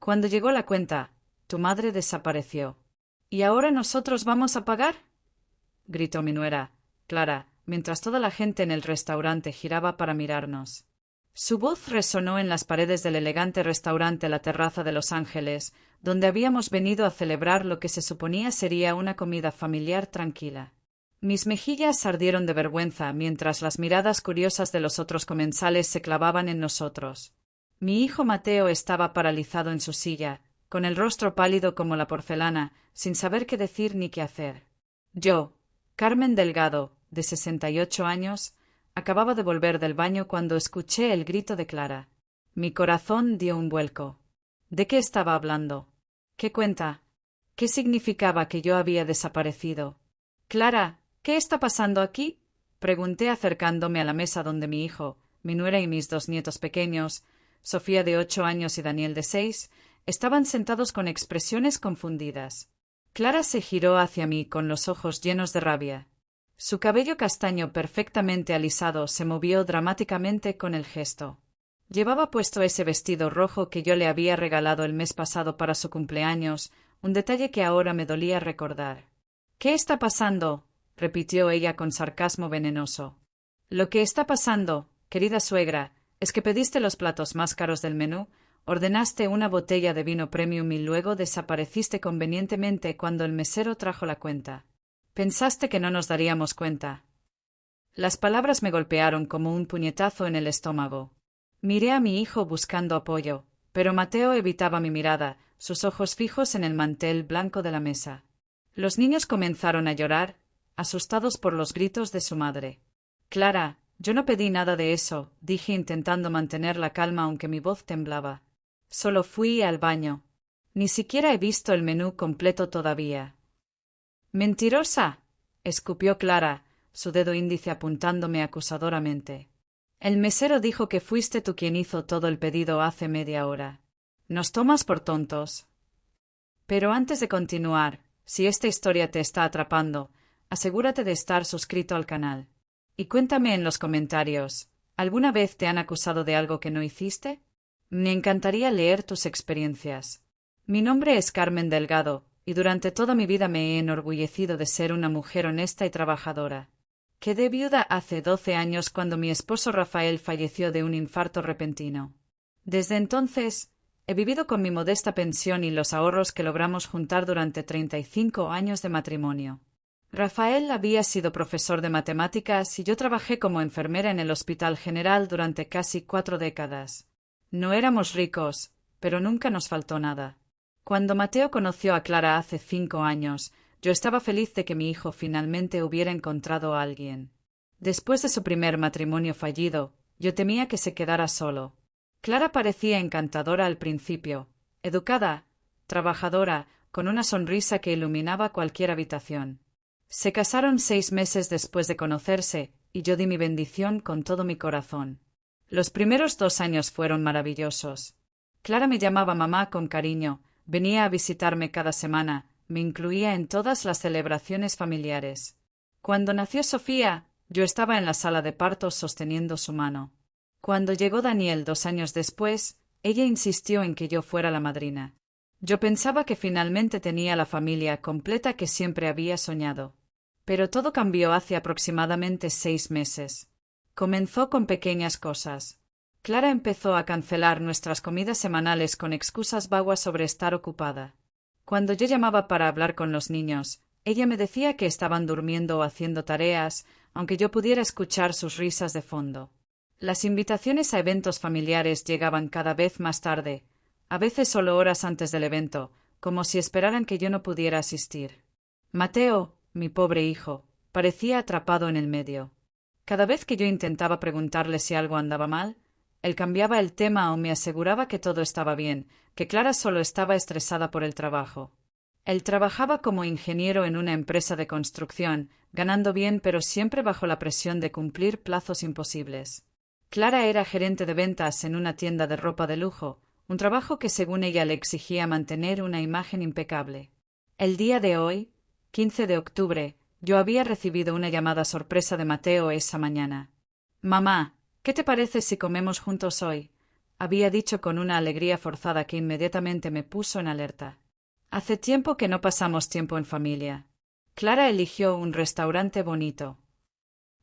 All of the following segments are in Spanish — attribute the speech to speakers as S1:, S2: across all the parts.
S1: Cuando llegó la cuenta, tu madre desapareció. ¿Y ahora nosotros vamos a pagar? Gritó mi nuera, Clara, mientras toda la gente en el restaurante giraba para mirarnos. Su voz resonó en las paredes del elegante restaurante La Terraza de Los Ángeles, donde habíamos venido a celebrar lo que se suponía sería una comida familiar tranquila. Mis mejillas ardieron de vergüenza mientras las miradas curiosas de los otros comensales se clavaban en nosotros. Mi hijo Mateo estaba paralizado en su silla, con el rostro pálido como la porcelana, sin saber qué decir ni qué hacer. Yo, Carmen Delgado, de 68 años, acababa de volver del baño cuando escuché el grito de Clara. Mi corazón dio un vuelco. ¿De qué estaba hablando? ¿Qué cuenta? ¿Qué significaba que yo había desaparecido? Clara, ¿qué está pasando aquí? Pregunté acercándome a la mesa donde mi hijo, mi nuera y mis dos nietos pequeños, Sofía de 8 años y Daniel de 6, estaban sentados con expresiones confundidas. Clara se giró hacia mí con los ojos llenos de rabia. Su cabello castaño perfectamente alisado se movió dramáticamente con el gesto. Llevaba puesto ese vestido rojo que yo le había regalado el mes pasado para su cumpleaños, un detalle que ahora me dolía recordar. ¿Qué está pasando? Repitió ella con sarcasmo venenoso. Lo que está pasando, querida suegra, es que pediste los platos más caros del menú, ordenaste una botella de vino premium y luego desapareciste convenientemente cuando el mesero trajo la cuenta. Pensaste que no nos daríamos cuenta. Las palabras me golpearon como un puñetazo en el estómago. Miré a mi hijo buscando apoyo, pero Mateo evitaba mi mirada, sus ojos fijos en el mantel blanco de la mesa. Los niños comenzaron a llorar, asustados por los gritos de su madre. Clara, yo no pedí nada de eso, dije intentando mantener la calma aunque mi voz temblaba. Solo fui al baño. Ni siquiera he visto el menú completo todavía. —¡Mentirosa! —escupió Clara, su dedo índice apuntándome acusadoramente. El mesero dijo que fuiste tú quien hizo todo el pedido hace media hora. ¿Nos tomas por tontos? Pero antes de continuar, si esta historia te está atrapando, asegúrate de estar suscrito al canal. Y cuéntame en los comentarios, ¿alguna vez te han acusado de algo que no hiciste? Me encantaría leer tus experiencias. Mi nombre es Carmen Delgado, y durante toda mi vida me he enorgullecido de ser una mujer honesta y trabajadora. Quedé viuda hace 12 años cuando mi esposo Rafael falleció de un infarto repentino. Desde entonces, he vivido con mi modesta pensión y los ahorros que logramos juntar durante 35 años de matrimonio. Rafael había sido profesor de matemáticas y yo trabajé como enfermera en el Hospital General durante casi 4 décadas. No éramos ricos, pero nunca nos faltó nada. Cuando Mateo conoció a Clara hace 5 años, yo estaba feliz de que mi hijo finalmente hubiera encontrado a alguien. Después de su primer matrimonio fallido, yo temía que se quedara solo. Clara parecía encantadora al principio, educada, trabajadora, con una sonrisa que iluminaba cualquier habitación. Se casaron 6 meses después de conocerse, y yo di mi bendición con todo mi corazón. Los primeros 2 años fueron maravillosos. Clara me llamaba mamá con cariño, venía a visitarme cada semana, me incluía en todas las celebraciones familiares. Cuando nació Sofía, yo estaba en la sala de partos sosteniendo su mano. Cuando llegó Daniel 2 años después, ella insistió en que yo fuera la madrina. Yo pensaba que finalmente tenía la familia completa que siempre había soñado. Pero todo cambió hace aproximadamente 6 meses. Comenzó con pequeñas cosas. Clara empezó a cancelar nuestras comidas semanales con excusas vaguas sobre estar ocupada. Cuando yo llamaba para hablar con los niños, ella me decía que estaban durmiendo o haciendo tareas, aunque yo pudiera escuchar sus risas de fondo. Las invitaciones a eventos familiares llegaban cada vez más tarde, a veces solo horas antes del evento, como si esperaran que yo no pudiera asistir. Mateo, mi pobre hijo, parecía atrapado en el medio. Cada vez que yo intentaba preguntarle si algo andaba mal, él cambiaba el tema o me aseguraba que todo estaba bien, que Clara solo estaba estresada por el trabajo. Él trabajaba como ingeniero en una empresa de construcción, ganando bien pero siempre bajo la presión de cumplir plazos imposibles. Clara era gerente de ventas en una tienda de ropa de lujo, un trabajo que según ella le exigía mantener una imagen impecable. El día de hoy, 15 de octubre, yo había recibido una llamada sorpresa de Mateo esa mañana. «Mamá, ¿qué te parece si comemos juntos hoy? había dicho con una alegría forzada que inmediatamente me puso en alerta. Hace tiempo que no pasamos tiempo en familia. Clara eligió un restaurante bonito.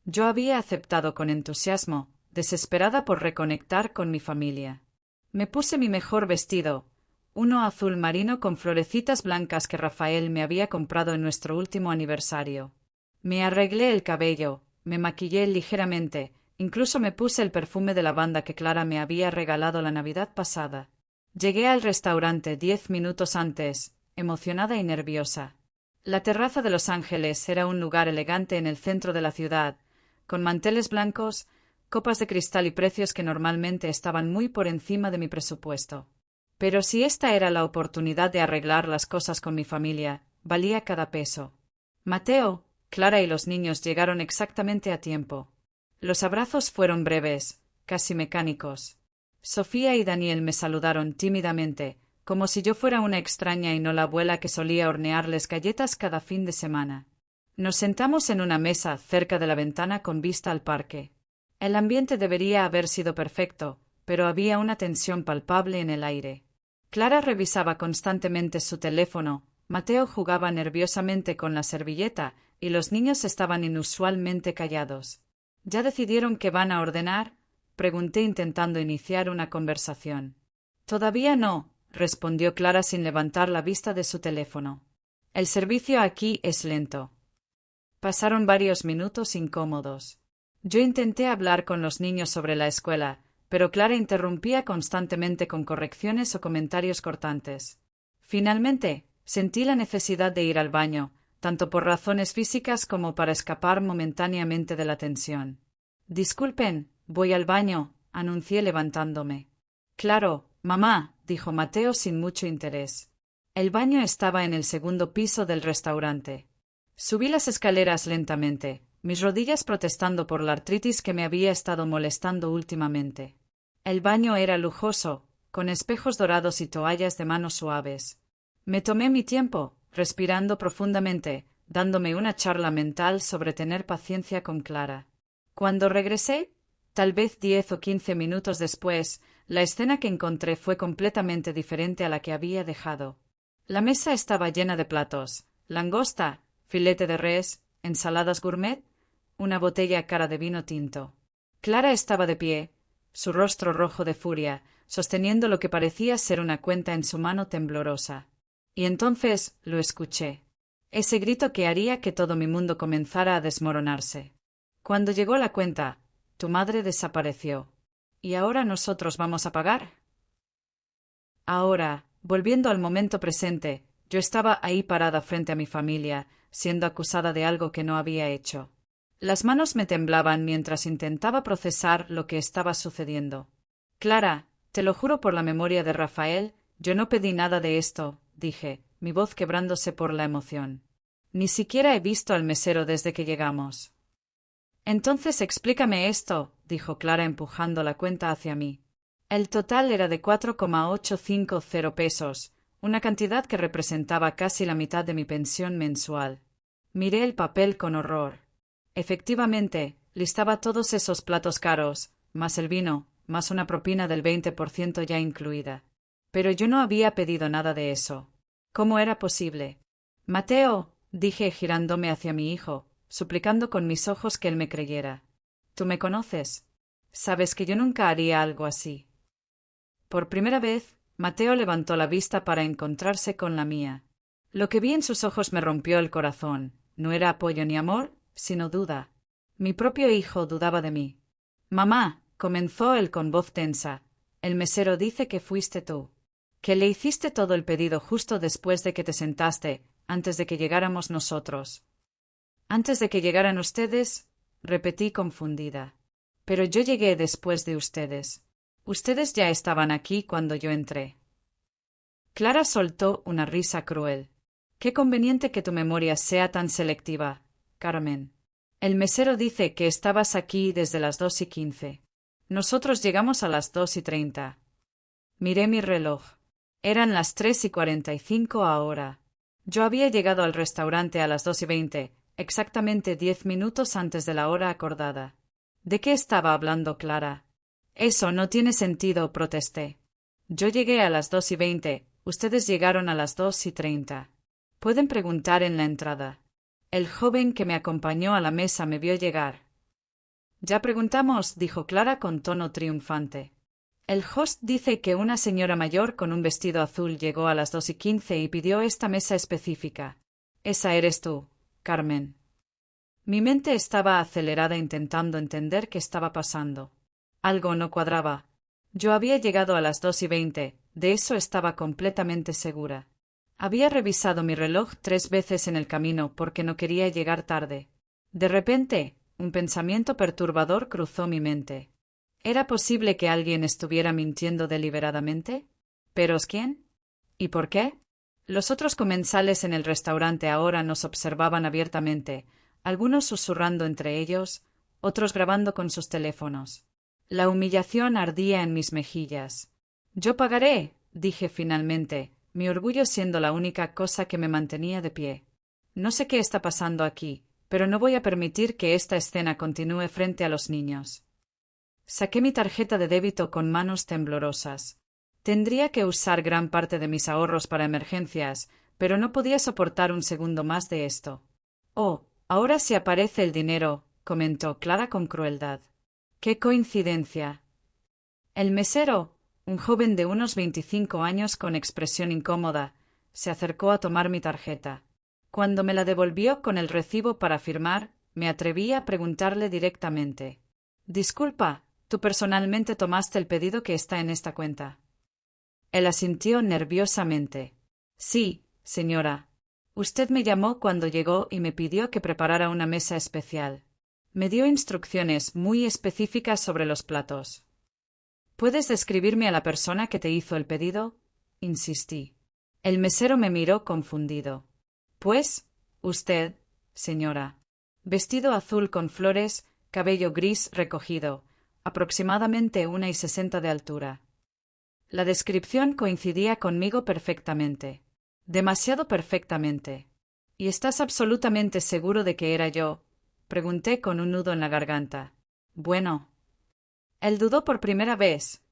S1: Yo había aceptado con entusiasmo, desesperada por reconectar con mi familia. Me puse mi mejor vestido, uno azul marino con florecitas blancas que Rafael me había comprado en nuestro último aniversario. Me arreglé el cabello, me maquillé ligeramente, incluso me puse el perfume de lavanda que Clara me había regalado la Navidad pasada. Llegué al restaurante 10 minutos antes, emocionada y nerviosa. La terraza de Los Ángeles era un lugar elegante en el centro de la ciudad, con manteles blancos, copas de cristal y precios que normalmente estaban muy por encima de mi presupuesto. Pero si esta era la oportunidad de arreglar las cosas con mi familia, valía cada peso. Mateo, Clara y los niños llegaron exactamente a tiempo. Los abrazos fueron breves, casi mecánicos. Sofía y Daniel me saludaron tímidamente, como si yo fuera una extraña y no la abuela que solía hornearles galletas cada fin de semana. Nos sentamos en una mesa cerca de la ventana con vista al parque. El ambiente debería haber sido perfecto, pero había una tensión palpable en el aire. Clara revisaba constantemente su teléfono, Mateo jugaba nerviosamente con la servilleta y los niños estaban inusualmente callados. ¿Ya decidieron qué van a ordenar?, pregunté intentando iniciar una conversación. Todavía no, respondió Clara sin levantar la vista de su teléfono. El servicio aquí es lento. Pasaron varios minutos incómodos. Yo intenté hablar con los niños sobre la escuela, pero Clara interrumpía constantemente con correcciones o comentarios cortantes. Finalmente, sentí la necesidad de ir al baño, tanto por razones físicas como para escapar momentáneamente de la tensión. Disculpen, voy al baño, anuncié levantándome. Claro, mamá, dijo Mateo sin mucho interés. El baño estaba en el segundo piso del restaurante. Subí las escaleras lentamente, mis rodillas protestando por la artritis que me había estado molestando últimamente. El baño era lujoso, con espejos dorados y toallas de manos suaves. Me tomé mi tiempo, respirando profundamente, dándome una charla mental sobre tener paciencia con Clara. Cuando regresé, tal vez 10 o 15 minutos después, la escena que encontré fue completamente diferente a la que había dejado. La mesa estaba llena de platos: langosta, filete de res, ensaladas gourmet, una botella cara de vino tinto. Clara estaba de pie, su rostro rojo de furia, sosteniendo lo que parecía ser una cuenta en su mano temblorosa. Y entonces lo escuché. Ese grito que haría que todo mi mundo comenzara a desmoronarse. Cuando llegó la cuenta, tu madre desapareció. ¿Y ahora nosotros vamos a pagar? Ahora, volviendo al momento presente, yo estaba ahí parada frente a mi familia, siendo acusada de algo que no había hecho. Las manos me temblaban mientras intentaba procesar lo que estaba sucediendo. Clara, te lo juro por la memoria de Rafael, yo no pedí nada de esto, dije, mi voz quebrándose por la emoción. Ni siquiera he visto al mesero desde que llegamos. Entonces explícame esto, dijo Clara empujando la cuenta hacia mí. El total era de 4,850 pesos, una cantidad que representaba casi la mitad de mi pensión mensual. Miré el papel con horror. Efectivamente, listaba todos esos platos caros, más el vino, más una propina del 20% ya incluida. Pero yo no había pedido nada de eso. ¿Cómo era posible? Mateo, dije girándome hacia mi hijo, suplicando con mis ojos que él me creyera. Tú me conoces. Sabes que yo nunca haría algo así. Por primera vez, Mateo levantó la vista para encontrarse con la mía. Lo que vi en sus ojos me rompió el corazón. No era apoyo ni amor, sino duda. Mi propio hijo dudaba de mí. Mamá, comenzó él con voz tensa, el mesero dice que fuiste tú. Que le hiciste todo el pedido justo después de que te sentaste, antes de que llegáramos nosotros. Antes de que llegaran ustedes, repetí confundida. Pero yo llegué después de ustedes. Ustedes ya estaban aquí cuando yo entré. Clara soltó una risa cruel. Qué conveniente que tu memoria sea tan selectiva, Carmen. El mesero dice que estabas aquí desde las 2:15. Nosotros llegamos a las 2:30. Miré mi reloj. Eran las 3:45 ahora. Yo había llegado al restaurante a las 2:20, exactamente 10 minutos antes de la hora acordada. ¿De qué estaba hablando Clara? Eso no tiene sentido, protesté. Yo llegué a las 2:20, ustedes llegaron a las 2:30. Pueden preguntar en la entrada. El joven que me acompañó a la mesa me vio llegar. Ya preguntamos, dijo Clara con tono triunfante. El host dice que una señora mayor con un vestido azul llegó a las 2:15 y pidió esta mesa específica. Esa eres tú, Carmen. Mi mente estaba acelerada intentando entender qué estaba pasando. Algo no cuadraba. Yo había llegado a las 2:20, de eso estaba completamente segura. Había revisado mi reloj 3 veces en el camino porque no quería llegar tarde. De repente, un pensamiento perturbador cruzó mi mente. ¿Era posible que alguien estuviera mintiendo deliberadamente? ¿Pero quién? ¿Y por qué? Los otros comensales en el restaurante ahora nos observaban abiertamente, algunos susurrando entre ellos, otros grabando con sus teléfonos. La humillación ardía en mis mejillas. «Yo pagaré», dije finalmente, mi orgullo siendo la única cosa que me mantenía de pie. No sé qué está pasando aquí, pero no voy a permitir que esta escena continúe frente a los niños. Saqué mi tarjeta de débito con manos temblorosas. Tendría que usar gran parte de mis ahorros para emergencias, pero no podía soportar un segundo más de esto. «Oh, ahora sí aparece el dinero», comentó Clara con crueldad. «¡Qué coincidencia!». El mesero, un joven de unos 25 años con expresión incómoda, se acercó a tomar mi tarjeta. Cuando me la devolvió con el recibo para firmar, me atreví a preguntarle directamente. «Disculpa, ¿tú personalmente tomaste el pedido que está en esta cuenta?». Él asintió nerviosamente. «Sí, señora. Usted me llamó cuando llegó y me pidió que preparara una mesa especial. Me dio instrucciones muy específicas sobre los platos». «¿Puedes describirme a la persona que te hizo el pedido?», insistí. El mesero me miró confundido. «Pues, usted, señora. Vestido azul con flores, cabello gris recogido, aproximadamente 1,60 de altura». La descripción coincidía conmigo perfectamente. Demasiado perfectamente. «¿Y estás absolutamente seguro de que era yo?», pregunté con un nudo en la garganta. «Bueno». Él dudó por primera vez.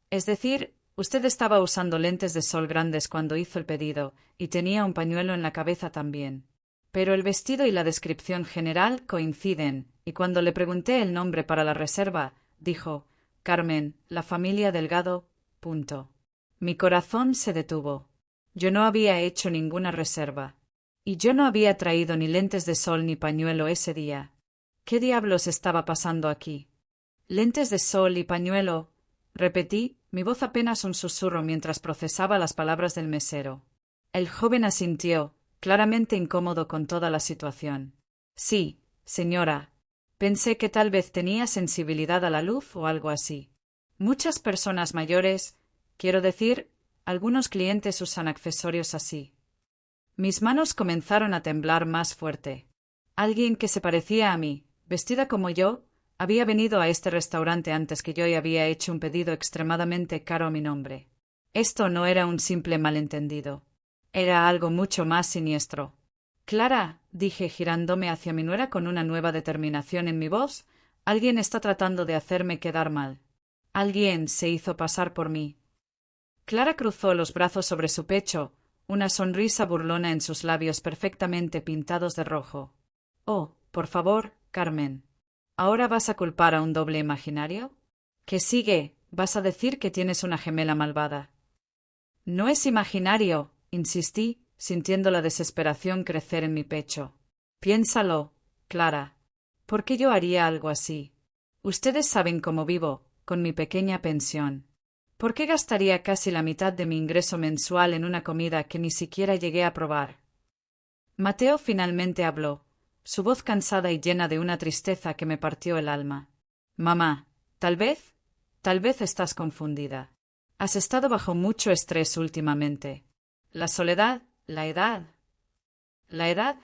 S1: «Es decir, usted estaba usando lentes de sol grandes cuando hizo el pedido, y tenía un pañuelo en la cabeza también. Pero el vestido y la descripción general coinciden, y cuando le pregunté el nombre para la reserva, dijo, Carmen, la familia Delgado, punto». Mi corazón se detuvo. Yo no había hecho ninguna reserva. Y yo no había traído ni lentes de sol ni pañuelo ese día. ¿Qué diablos estaba pasando aquí? «Lentes de sol y pañuelo», repetí, mi voz apenas un susurro mientras procesaba las palabras del mesero. El joven asintió, claramente incómodo con toda la situación. «Sí, señora. Pensé que tal vez tenía sensibilidad a la luz o algo así. Muchas personas mayores, quiero decir, algunos clientes usan accesorios así». Mis manos comenzaron a temblar más fuerte. Alguien que se parecía a mí, vestida como yo, había venido a este restaurante antes que yo y había hecho un pedido extremadamente caro a mi nombre. Esto no era un simple malentendido. Era algo mucho más siniestro. «Clara», dije girándome hacia mi nuera con una nueva determinación en mi voz, «alguien está tratando de hacerme quedar mal. Alguien se hizo pasar por mí». Clara cruzó los brazos sobre su pecho, una sonrisa burlona en sus labios perfectamente pintados de rojo. «Oh, por favor, Carmen. ¿Ahora vas a culpar a un doble imaginario? ¿Qué sigue? ¿Vas a decir que tienes una gemela malvada?» «No es imaginario», insistí, sintiendo la desesperación crecer en mi pecho. «Piénsalo, Clara. ¿Por qué yo haría algo así? Ustedes saben cómo vivo, con mi pequeña pensión. ¿Por qué gastaría casi la mitad de mi ingreso mensual en una comida que ni siquiera llegué a probar?» Mateo finalmente habló, su voz cansada y llena de una tristeza que me partió el alma. «Mamá, tal vez estás confundida. Has estado bajo mucho estrés últimamente. La soledad, la edad». «¿La edad?».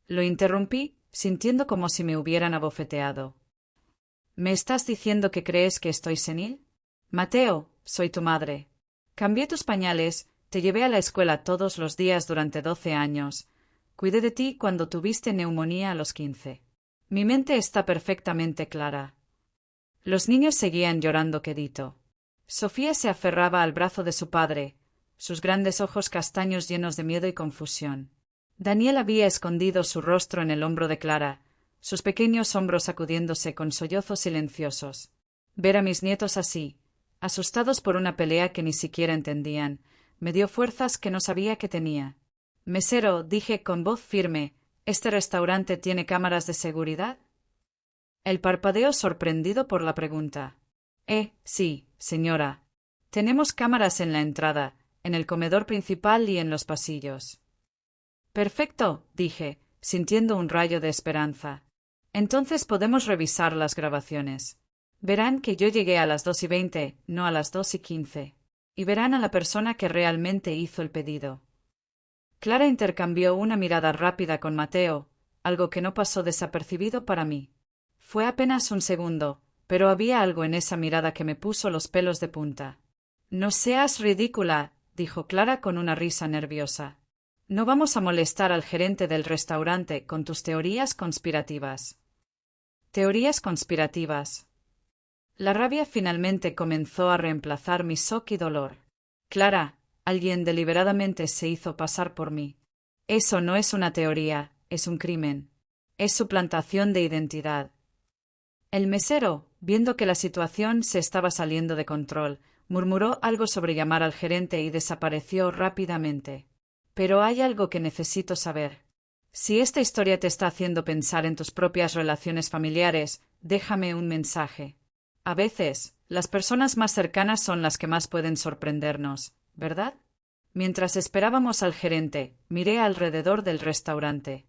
S1: Lo interrumpí, sintiendo como si me hubieran abofeteado. «¿Me estás diciendo que crees que estoy senil? Mateo, soy tu madre. Cambié tus pañales, te llevé a la escuela todos los días durante 12 años. Cuidé de ti cuando tuviste neumonía a los 15. Mi mente está perfectamente clara». Los niños seguían llorando quedito. Sofía se aferraba al brazo de su padre, sus grandes ojos castaños llenos de miedo y confusión. Daniel había escondido su rostro en el hombro de Clara, sus pequeños hombros sacudiéndose con sollozos silenciosos. Ver a mis nietos así, asustados por una pelea que ni siquiera entendían, me dio fuerzas que no sabía que tenía. Mesero, dije con voz firme, ¿este restaurante tiene cámaras de seguridad? Él parpadeó sorprendido por la pregunta. Sí, señora. Tenemos cámaras en la entrada, en el comedor principal y en los pasillos. Perfecto, dije, sintiendo un rayo de esperanza. Entonces podemos revisar las grabaciones. Verán que yo llegué a las 2:20, no a las 2:15. Y verán a la persona que realmente hizo el pedido. Clara intercambió una mirada rápida con Mateo, algo que no pasó desapercibido para mí. Fue apenas un segundo, pero había algo en esa mirada que me puso los pelos de punta. No seas ridícula, dijo Clara con una risa nerviosa. No vamos a molestar al gerente del restaurante con tus teorías conspirativas. Teorías conspirativas. La rabia finalmente comenzó a reemplazar mi shock y dolor. Clara, alguien deliberadamente se hizo pasar por mí. Eso no es una teoría, es un crimen. Es suplantación de identidad. El mesero, viendo que la situación se estaba saliendo de control, murmuró algo sobre llamar al gerente y desapareció rápidamente. Pero hay algo que necesito saber. Si esta historia te está haciendo pensar en tus propias relaciones familiares, déjame un mensaje. A veces, las personas más cercanas son las que más pueden sorprendernos, ¿verdad? Mientras esperábamos al gerente, miré alrededor del restaurante.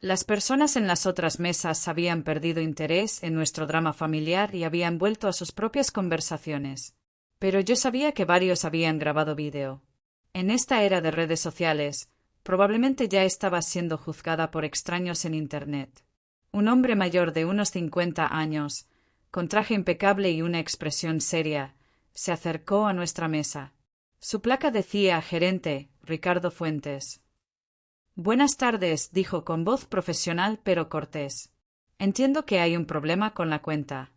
S1: Las personas en las otras mesas habían perdido interés en nuestro drama familiar y habían vuelto a sus propias conversaciones. Pero yo sabía que varios habían grabado vídeo. En esta era de redes sociales, probablemente ya estaba siendo juzgada por extraños en Internet. Un hombre mayor de unos 50 años, con traje impecable y una expresión seria, se acercó a nuestra mesa. Su placa decía Gerente Ricardo Fuentes. Buenas tardes, dijo con voz profesional pero cortés. Entiendo que hay un problema con la cuenta.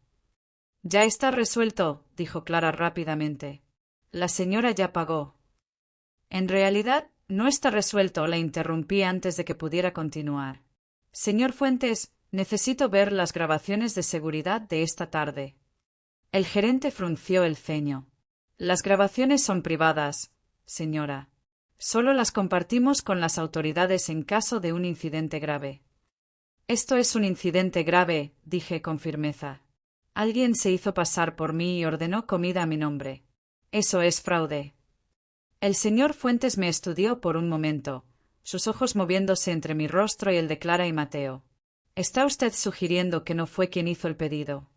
S1: Ya está resuelto, dijo Clara rápidamente. La señora ya pagó. En realidad, no está resuelto, la interrumpí antes de que pudiera continuar. Señor Fuentes, necesito ver las grabaciones de seguridad de esta tarde. El gerente frunció el ceño. Las grabaciones son privadas, señora. Solo las compartimos con las autoridades en caso de un incidente grave. Esto es un incidente grave, dije con firmeza. Alguien se hizo pasar por mí y ordenó comida a mi nombre. Eso es fraude. El señor Fuentes me estudió por un momento, sus ojos moviéndose entre mi rostro y el de Clara y Mateo. ¿Está usted sugiriendo que no fue quien hizo el pedido?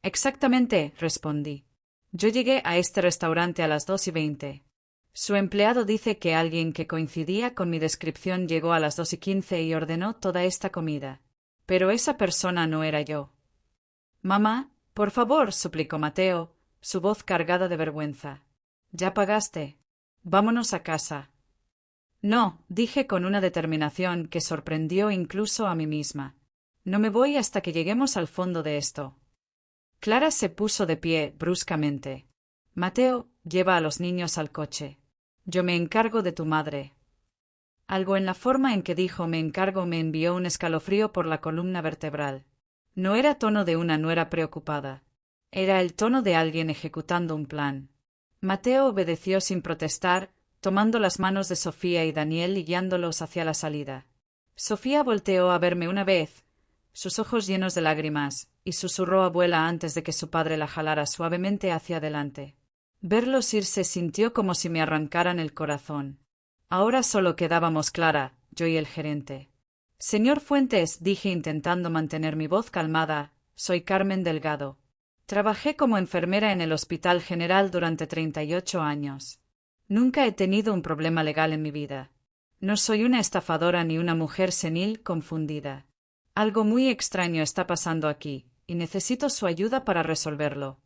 S1: Exactamente, respondí. Yo llegué a este restaurante a las 2:20. Su empleado dice que alguien que coincidía con mi descripción llegó a las 2:15 y ordenó toda esta comida. Pero esa persona no era yo. Mamá, por favor, suplicó Mateo, su voz cargada de vergüenza. ¿Ya pagaste? Vámonos a casa. No, dije con una determinación que sorprendió incluso a mí misma. No me voy hasta que lleguemos al fondo de esto. Clara se puso de pie bruscamente. Mateo, lleva a los niños al coche. Yo me encargo de tu madre. Algo en la forma en que dijo me encargo me envió un escalofrío por la columna vertebral. No era tono de una nuera preocupada. Era el tono de alguien ejecutando un plan. Mateo obedeció sin protestar, tomando las manos de Sofía y Daniel y guiándolos hacia la salida. Sofía volteó a verme una vez, sus ojos llenos de lágrimas, y susurró abuela antes de que su padre la jalara suavemente hacia adelante. Verlos irse sintió como si me arrancaran el corazón. Ahora solo quedábamos Clara, yo y el gerente. Señor Fuentes, dije intentando mantener mi voz calmada, soy Carmen Delgado. Trabajé como enfermera en el Hospital General durante 38 años. Nunca he tenido un problema legal en mi vida. No soy una estafadora ni una mujer senil confundida. Algo muy extraño está pasando aquí, y necesito su ayuda para resolverlo.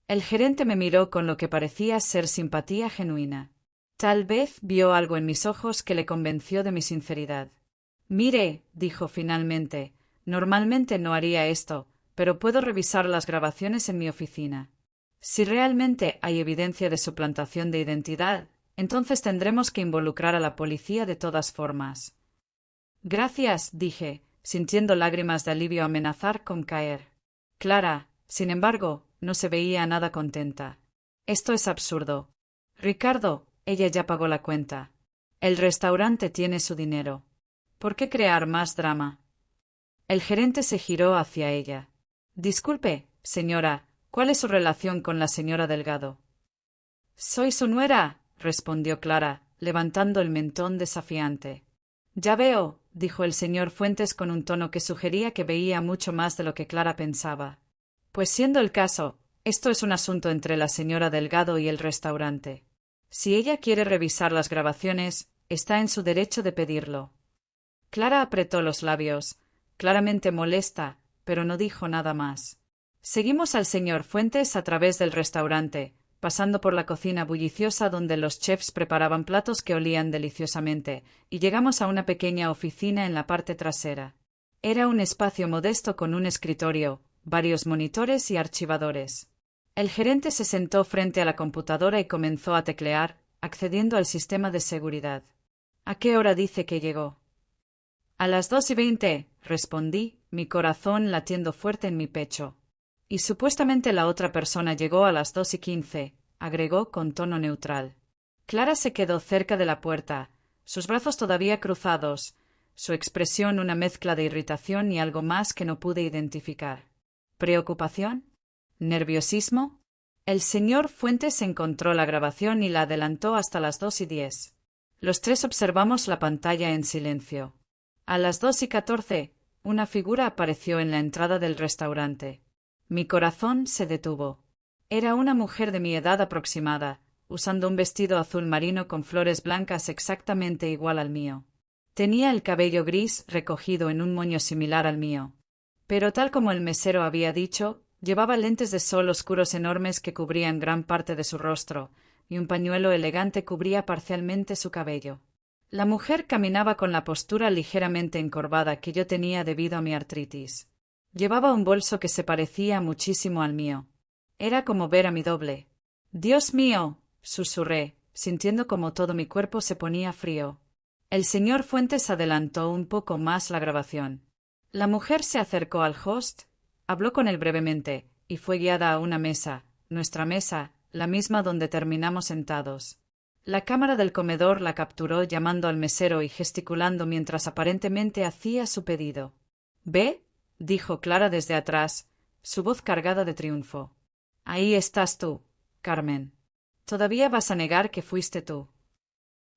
S1: El gerente me miró con lo que parecía ser simpatía genuina. Tal vez vio algo en mis ojos que le convenció de mi sinceridad. Mire, dijo finalmente, normalmente no haría esto, pero puedo revisar las grabaciones en mi oficina. Si realmente hay evidencia de suplantación de identidad, entonces tendremos que involucrar a la policía de todas formas. Gracias, dije, sintiendo lágrimas de alivio amenazar con caer. Clara, sin embargo, no se veía nada contenta. Esto es absurdo. Ricardo, ella ya pagó la cuenta. El restaurante tiene su dinero. ¿Por qué crear más drama? El gerente se giró hacia ella. Disculpe, señora, ¿cuál es su relación con la señora Delgado? Soy su nuera, respondió Clara, levantando el mentón desafiante. Ya veo, dijo el señor Fuentes con un tono que sugería que veía mucho más de lo que Clara pensaba. Pues siendo el caso, esto es un asunto entre la señora Delgado y el restaurante. Si ella quiere revisar las grabaciones, está en su derecho de pedirlo. Clara apretó los labios, claramente molesta, pero no dijo nada más. Seguimos al señor Fuentes a través del restaurante, pasando por la cocina bulliciosa donde los chefs preparaban platos que olían deliciosamente, y llegamos a una pequeña oficina en la parte trasera. Era un espacio modesto con un escritorio, varios monitores y archivadores. El gerente se sentó frente a la computadora y comenzó a teclear, accediendo al sistema de seguridad. ¿A qué hora dice que llegó? A las 2:20, respondí, mi corazón latiendo fuerte en mi pecho. Y supuestamente la otra persona llegó a las 2:15, agregó con tono neutral. Clara se quedó cerca de la puerta, sus brazos todavía cruzados, su expresión una mezcla de irritación y algo más que no pude identificar. ¿Preocupación? ¿Nerviosismo? El señor Fuentes encontró la grabación y la adelantó hasta las 2:10. Los tres observamos la pantalla en silencio. A las 2:14, una figura apareció en la entrada del restaurante. Mi corazón se detuvo. Era una mujer de mi edad aproximada, usando un vestido azul marino con flores blancas exactamente igual al mío. Tenía el cabello gris recogido en un moño similar al mío. Pero tal como el mesero había dicho, llevaba lentes de sol oscuros enormes que cubrían gran parte de su rostro, y un pañuelo elegante cubría parcialmente su cabello. La mujer caminaba con la postura ligeramente encorvada que yo tenía debido a mi artritis. Llevaba un bolso que se parecía muchísimo al mío. Era como ver a mi doble. «¡Dios mío!», susurré, sintiendo como todo mi cuerpo se ponía frío. El señor Fuentes adelantó un poco más la grabación. La mujer se acercó al host, habló con él brevemente, y fue guiada a una mesa, nuestra mesa, la misma donde terminamos sentados. La cámara del comedor la capturó llamando al mesero y gesticulando mientras aparentemente hacía su pedido. «¿Ve?», dijo Clara desde atrás, su voz cargada de triunfo. «Ahí estás tú, Carmen. Todavía vas a negar que fuiste tú».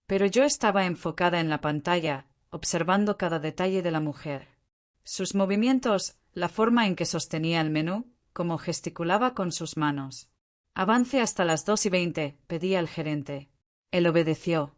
S1: Pero yo estaba enfocada en la pantalla, observando cada detalle de la mujer. Sus movimientos, la forma en que sostenía el menú, cómo gesticulaba con sus manos. «Avance hasta las 2:20», pedía el gerente. Él obedeció.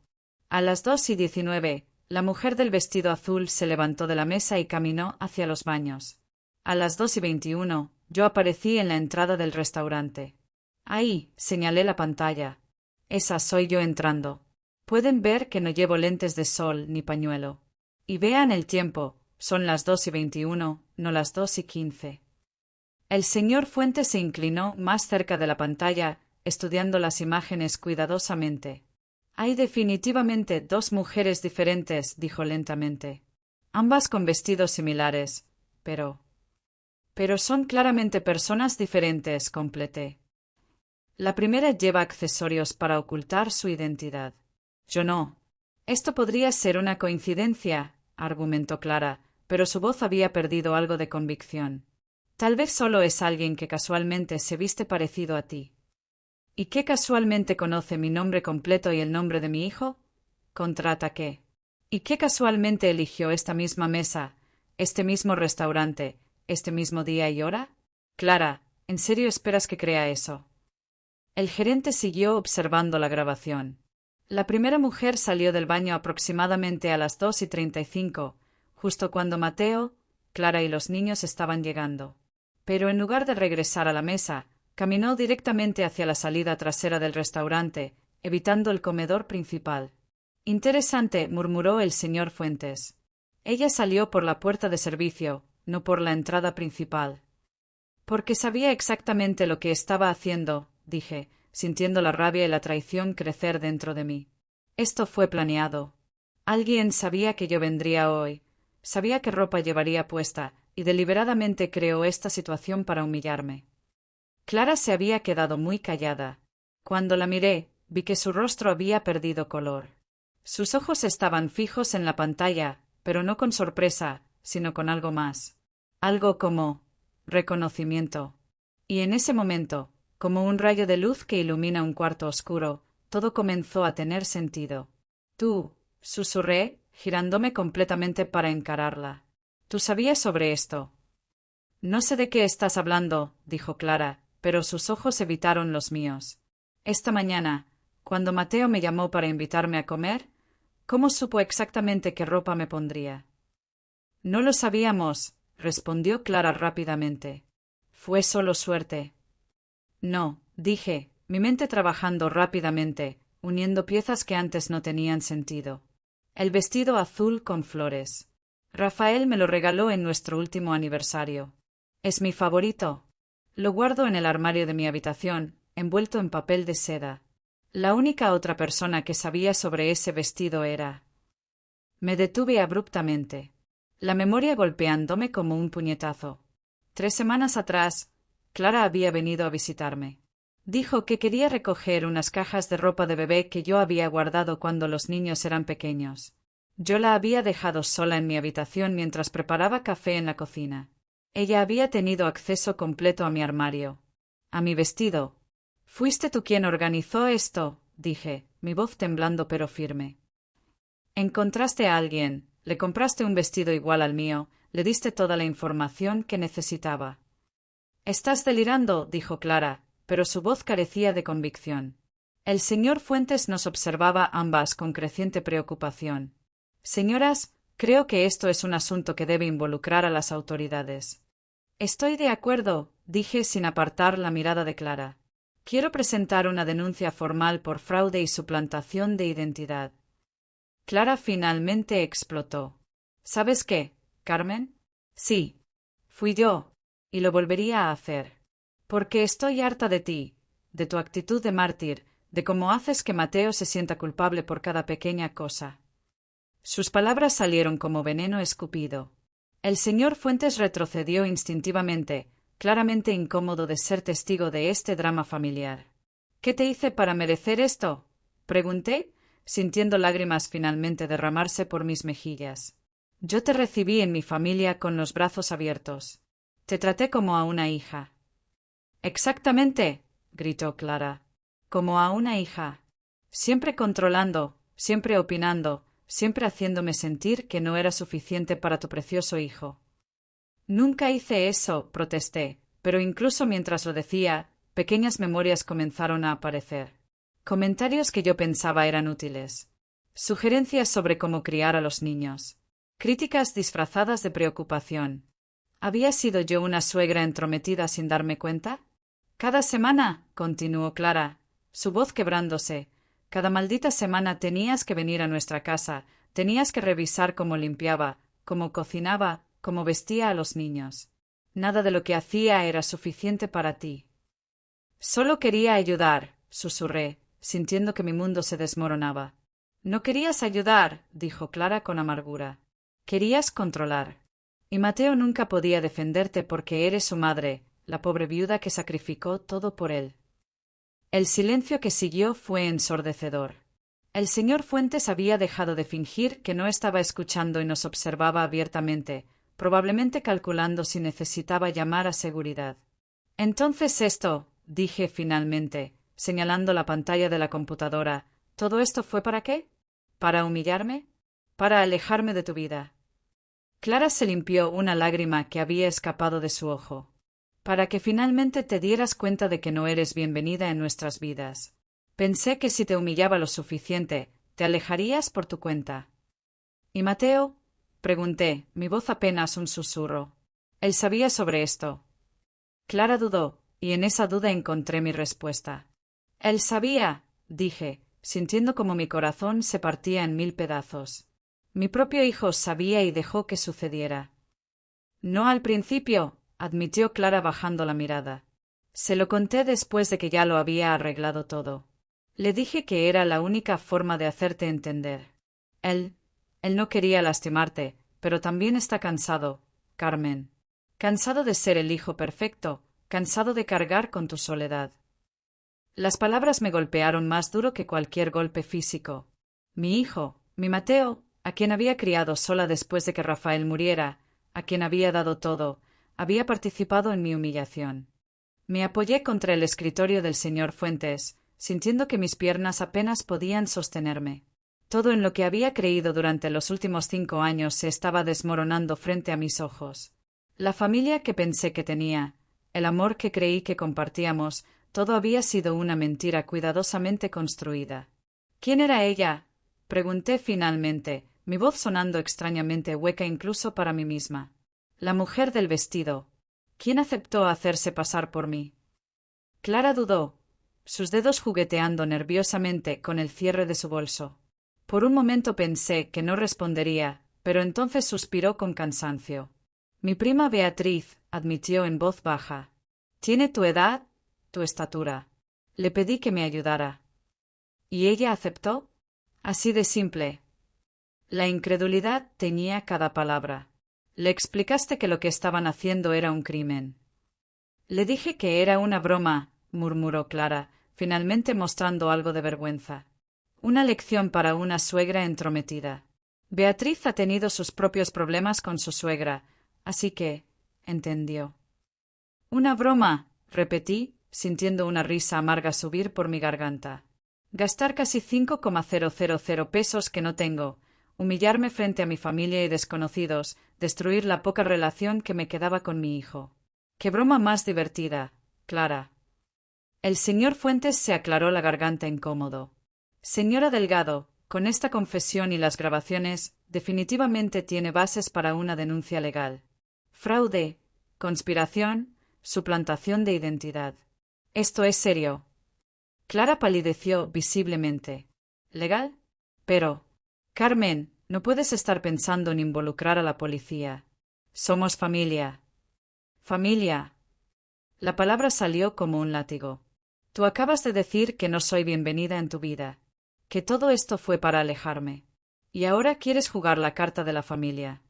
S1: A las 2:19, la mujer del vestido azul se levantó de la mesa y caminó hacia los baños. A las 2:21, yo aparecí en la entrada del restaurante. «Ahí», señalé la pantalla. «Esa soy yo entrando. Pueden ver que no llevo lentes de sol ni pañuelo. Y vean el tiempo, son las 2:21, no las 2:15». El señor Fuentes se inclinó más cerca de la pantalla, estudiando las imágenes cuidadosamente. «Hay definitivamente dos mujeres diferentes», dijo lentamente. «Ambas con vestidos similares, pero son claramente personas diferentes», completé. La primera lleva accesorios para ocultar su identidad. Yo no. Esto podría ser una coincidencia, argumentó Clara, pero su voz había perdido algo de convicción. Tal vez solo es alguien que casualmente se viste parecido a ti. ¿Y qué casualmente conoce mi nombre completo y el nombre de mi hijo? Contraataqué. ¿Y qué casualmente eligió esta misma mesa, este mismo restaurante, este mismo día y hora? Clara, ¿en serio esperas que crea eso? El gerente siguió observando la grabación. La primera mujer salió del baño aproximadamente a las 2:35, justo cuando Mateo, Clara y los niños estaban llegando. Pero en lugar de regresar a la mesa, caminó directamente hacia la salida trasera del restaurante, evitando el comedor principal. «Interesante», murmuró el señor Fuentes. «Ella salió por la puerta de servicio, no por la entrada principal». Porque sabía exactamente lo que estaba haciendo, dije, sintiendo la rabia y la traición crecer dentro de mí. Esto fue planeado. Alguien sabía que yo vendría hoy, sabía qué ropa llevaría puesta, y deliberadamente creó esta situación para humillarme. Clara se había quedado muy callada. Cuando la miré, vi que su rostro había perdido color. Sus ojos estaban fijos en la pantalla, pero no con sorpresa, sino con algo más. Algo como reconocimiento. Y en ese momento, como un rayo de luz que ilumina un cuarto oscuro, todo comenzó a tener sentido. Tú, susurré, girándome completamente para encararla. ¿Tú sabías sobre esto? No sé de qué estás hablando, dijo Clara, pero sus ojos evitaron los míos. Esta mañana, cuando Mateo me llamó para invitarme a comer, ¿cómo supo exactamente qué ropa me pondría? No lo sabíamos, respondió Clara rápidamente. Fue solo suerte. No, dije, mi mente trabajando rápidamente, uniendo piezas que antes no tenían sentido. El vestido azul con flores. Rafael me lo regaló en nuestro último aniversario. Es mi favorito. Lo guardo en el armario de mi habitación, envuelto en papel de seda. La única otra persona que sabía sobre ese vestido era... Me detuve abruptamente, la memoria golpeándome como un puñetazo. 3 semanas atrás, Clara había venido a visitarme. Dijo que quería recoger unas cajas de ropa de bebé que yo había guardado cuando los niños eran pequeños. Yo la había dejado sola en mi habitación mientras preparaba café en la cocina. Ella había tenido acceso completo a mi armario. A mi vestido. «¿Fuiste tú quien organizó esto?», dije, mi voz temblando pero firme. «Encontraste a alguien, le compraste un vestido igual al mío, le diste toda la información que necesitaba». «Estás delirando», dijo Clara, pero su voz carecía de convicción. El señor Fuentes nos observaba ambas con creciente preocupación. «Señoras, creo que esto es un asunto que debe involucrar a las autoridades». «Estoy de acuerdo», dije sin apartar la mirada de Clara. «Quiero presentar una denuncia formal por fraude y suplantación de identidad». Clara finalmente explotó. «¿Sabes qué, Carmen? Sí. Fui yo. Y lo volvería a hacer. Porque estoy harta de ti, de tu actitud de mártir, de cómo haces que Mateo se sienta culpable por cada pequeña cosa». Sus palabras salieron como veneno escupido. El señor Fuentes retrocedió instintivamente, claramente incómodo de ser testigo de este drama familiar. «¿Qué te hice para merecer esto?», pregunté, sintiendo lágrimas finalmente derramarse por mis mejillas. «Yo te recibí en mi familia con los brazos abiertos. Te traté como a una hija». «Exactamente», gritó Clara. «Como a una hija. Siempre controlando, siempre opinando, siempre haciéndome sentir que no era suficiente para tu precioso hijo». «Nunca hice eso», protesté, pero incluso mientras lo decía, pequeñas memorias comenzaron a aparecer. Comentarios que yo pensaba eran útiles. Sugerencias sobre cómo criar a los niños. Críticas disfrazadas de preocupación. ¿Había sido yo una suegra entrometida sin darme cuenta? «Cada semana», continuó Clara, su voz quebrándose, «cada maldita semana tenías que venir a nuestra casa, tenías que revisar cómo limpiaba, cómo cocinaba, cómo vestía a los niños. Nada de lo que hacía era suficiente para ti». «Solo quería ayudar», susurré, sintiendo que mi mundo se desmoronaba. «No querías ayudar», dijo Clara con amargura. «Querías controlar. Y Mateo nunca podía defenderte porque eres su madre, la pobre viuda que sacrificó todo por él». El silencio que siguió fue ensordecedor. El señor Fuentes había dejado de fingir que no estaba escuchando y nos observaba abiertamente, probablemente calculando si necesitaba llamar a seguridad. «Entonces esto», dije finalmente, señalando la pantalla de la computadora, «¿todo esto fue para qué? ¿Para humillarme? ¿Para alejarme de tu vida?» Clara se limpió una lágrima que había escapado de su ojo. «Para que finalmente te dieras cuenta de que no eres bienvenida en nuestras vidas. Pensé que si te humillaba lo suficiente, te alejarías por tu cuenta». «¿Y Mateo?», pregunté, mi voz apenas un susurro. «¿Él sabía sobre esto?». Clara dudó, y en esa duda encontré mi respuesta. «Él sabía», dije, sintiendo como mi corazón se partía en 1000 pedazos. «Mi propio hijo sabía y dejó que sucediera». «No al principio», admitió Clara bajando la mirada. Se lo conté después de que ya lo había arreglado todo. Le dije que era la única forma de hacerte entender. Él no quería lastimarte, pero también está cansado, Carmen. Cansado de ser el hijo perfecto, cansado de cargar con tu soledad. Las palabras me golpearon más duro que cualquier golpe físico. Mi hijo, mi Mateo, a quien había criado sola después de que Rafael muriera, a quien había dado todo, había participado en mi humillación. Me apoyé contra el escritorio del señor Fuentes, sintiendo que mis piernas apenas podían sostenerme. Todo en lo que había creído durante los últimos 5 años se estaba desmoronando frente a mis ojos. La familia que pensé que tenía, el amor que creí que compartíamos, todo había sido una mentira cuidadosamente construida. ¿Quién era ella? Pregunté finalmente, mi voz sonando extrañamente hueca incluso para mí misma. La mujer del vestido. ¿Quién aceptó hacerse pasar por mí? Clara dudó, sus dedos jugueteando nerviosamente con el cierre de su bolso. Por un momento pensé que no respondería, pero entonces suspiró con cansancio. Mi prima Beatriz, admitió en voz baja. Tiene tu edad, tu estatura. Le pedí que me ayudara. ¿Y ella aceptó? Así de simple. La incredulidad teñía cada palabra. Le explicaste que lo que estaban haciendo era un crimen. Le dije que era una broma, murmuró Clara, finalmente mostrando algo de vergüenza. Una lección para una suegra entrometida. Beatriz ha tenido sus propios problemas con su suegra, así que entendió. Una broma, repetí, sintiendo una risa amarga subir por mi garganta. Gastar casi 5,000 pesos que no tengo, humillarme frente a mi familia y desconocidos, destruir la poca relación que me quedaba con mi hijo. ¡Qué broma más divertida, Clara! El señor Fuentes se aclaró la garganta incómodo. Señora Delgado, con esta confesión y las grabaciones, definitivamente tiene bases para una denuncia legal. Fraude, conspiración, suplantación de identidad. Esto es serio. Clara palideció visiblemente. ¿Legal? Pero, Carmen, no puedes estar pensando en involucrar a la policía. Somos familia. Familia. La palabra salió como un látigo. Tú acabas de decir que no soy bienvenida en tu vida, que todo esto fue para alejarme. Y ahora quieres jugar la carta de la familia.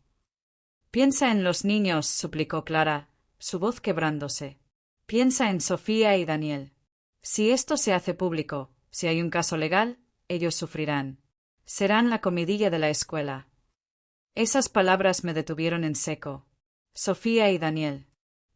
S1: Piensa en los niños, suplicó Clara, su voz quebrándose. Piensa en Sofía y Daniel. Si esto se hace público, si hay un caso legal, ellos sufrirán. Serán la comidilla de la escuela. Esas palabras me detuvieron en seco. Sofía y Daniel.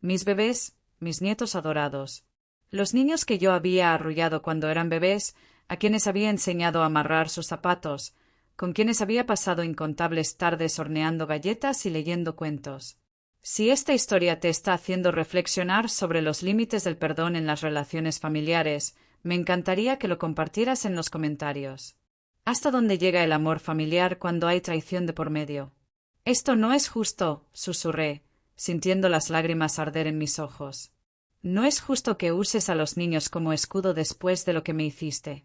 S1: Mis bebés, mis nietos adorados. Los niños que yo había arrullado cuando eran bebés, a quienes había enseñado a amarrar sus zapatos, con quienes había pasado incontables tardes horneando galletas y leyendo cuentos. Si esta historia te está haciendo reflexionar sobre los límites del perdón en las relaciones familiares, me encantaría que lo compartieras en los comentarios. ¿Hasta dónde llega el amor familiar cuando hay traición de por medio? Esto no es justo, susurré, sintiendo las lágrimas arder en mis ojos. No es justo que uses a los niños como escudo después de lo que me hiciste.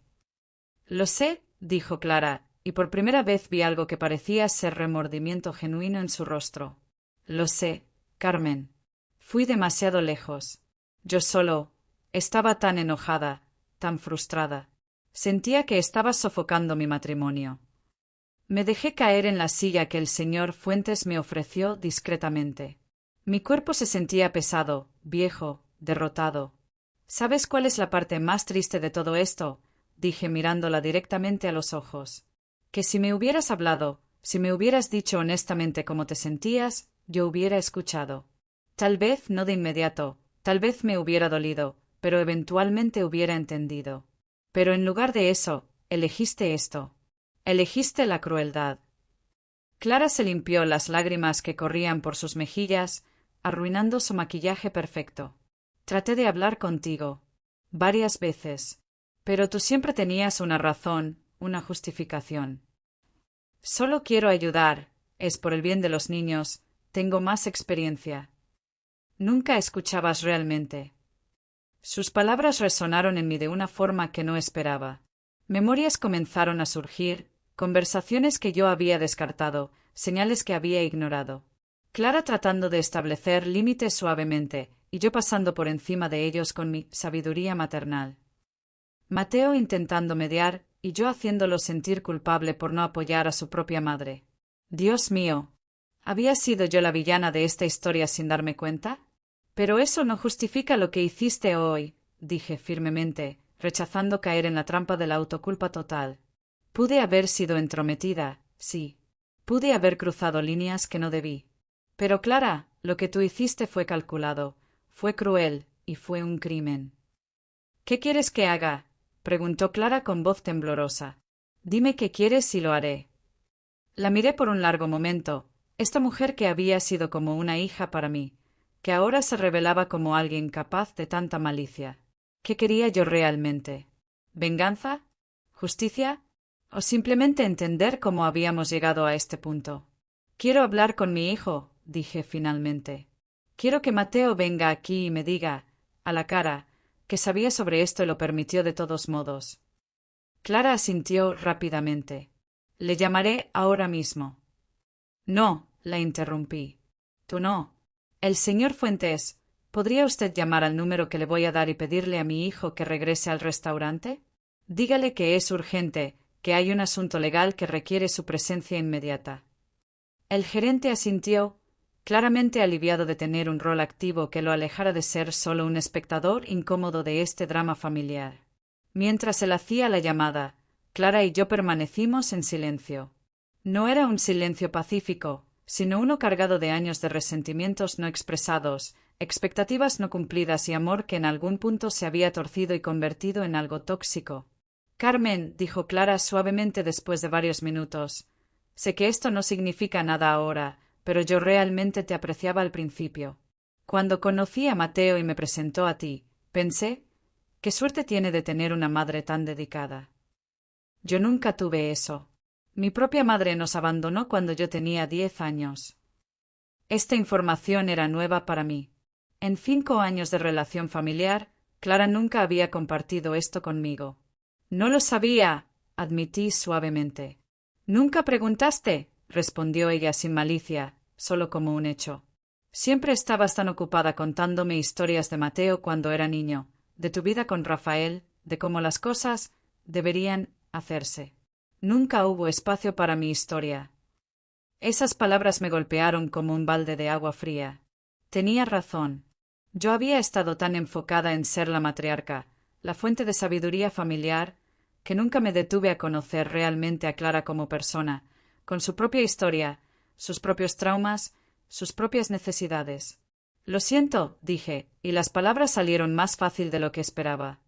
S1: Lo sé, dijo Clara, y por primera vez vi algo que parecía ser remordimiento genuino en su rostro. Lo sé, Carmen. Fui demasiado lejos. Yo solo estaba tan enojada, tan frustrada. Sentía que estaba sofocando mi matrimonio. Me dejé caer en la silla que el señor Fuentes me ofreció discretamente. Mi cuerpo se sentía pesado, viejo, derrotado. ¿Sabes cuál es la parte más triste de todo esto? Dije mirándola directamente a los ojos. Que si me hubieras hablado, si me hubieras dicho honestamente cómo te sentías, yo hubiera escuchado. Tal vez no de inmediato, tal vez me hubiera dolido, pero eventualmente hubiera entendido. Pero en lugar de eso, elegiste esto. Elegiste la crueldad. Clara se limpió las lágrimas que corrían por sus mejillas, arruinando su maquillaje perfecto. Traté de hablar contigo. Varias veces. Pero tú siempre tenías una razón, una justificación. Solo quiero ayudar. Es por el bien de los niños. Tengo más experiencia. Nunca escuchabas realmente. Sus palabras resonaron en mí de una forma que no esperaba. Memorias comenzaron a surgir, conversaciones que yo había descartado, señales que había ignorado. Clara tratando de establecer límites suavemente, y yo pasando por encima de ellos con mi sabiduría maternal. Mateo intentando mediar, y yo haciéndolo sentir culpable por no apoyar a su propia madre. Dios mío, ¿había sido yo la villana de esta historia sin darme cuenta? Pero eso no justifica lo que hiciste hoy, dije firmemente, rechazando caer en la trampa de la autoculpa total. Pude haber sido entrometida, sí. Pude haber cruzado líneas que no debí. Pero Clara, lo que tú hiciste fue calculado, fue cruel, y fue un crimen. ¿Qué quieres que haga? Preguntó Clara con voz temblorosa. Dime qué quieres y lo haré. La miré por un largo momento, esta mujer que había sido como una hija para mí, que ahora se revelaba como alguien capaz de tanta malicia. ¿Qué quería yo realmente? ¿Venganza? ¿Justicia? ¿O simplemente entender cómo habíamos llegado a este punto? Quiero hablar con mi hijo, dije finalmente. Quiero que Mateo venga aquí y me diga, a la cara, que sabía sobre esto y lo permitió de todos modos. Clara asintió rápidamente. Le llamaré ahora mismo. No, la interrumpí. Tú no. El señor Fuentes, ¿podría usted llamar al número que le voy a dar y pedirle a mi hijo que regrese al restaurante? Dígale que es urgente, que hay un asunto legal que requiere su presencia inmediata. El gerente asintió, claramente aliviado de tener un rol activo que lo alejara de ser solo un espectador incómodo de este drama familiar. Mientras él hacía la llamada, Clara y yo permanecimos en silencio. No era un silencio pacífico, sino uno cargado de años de resentimientos no expresados, expectativas no cumplidas y amor que en algún punto se había torcido y convertido en algo tóxico. Carmen, dijo Clara suavemente después de varios minutos, sé que esto no significa nada ahora, pero yo realmente te apreciaba al principio. Cuando conocí a Mateo y me presentó a ti, pensé, qué suerte tiene de tener una madre tan dedicada. Yo nunca tuve eso. Mi propia madre nos abandonó cuando yo tenía 10 años. Esta información era nueva para mí. En 5 años de relación familiar, Clara nunca había compartido esto conmigo. No lo sabía, admití suavemente. ¿Nunca preguntaste? Respondió ella sin malicia, solo como un hecho. Siempre estabas tan ocupada contándome historias de Mateo cuando era niño, de tu vida con Rafael, de cómo las cosas deberían hacerse. Nunca hubo espacio para mi historia. Esas palabras me golpearon como un balde de agua fría. Tenía razón. Yo había estado tan enfocada en ser la matriarca, la fuente de sabiduría familiar, que nunca me detuve a conocer realmente a Clara como persona, con su propia historia, sus propios traumas, sus propias necesidades. Lo siento, dije, y las palabras salieron más fácil de lo que esperaba.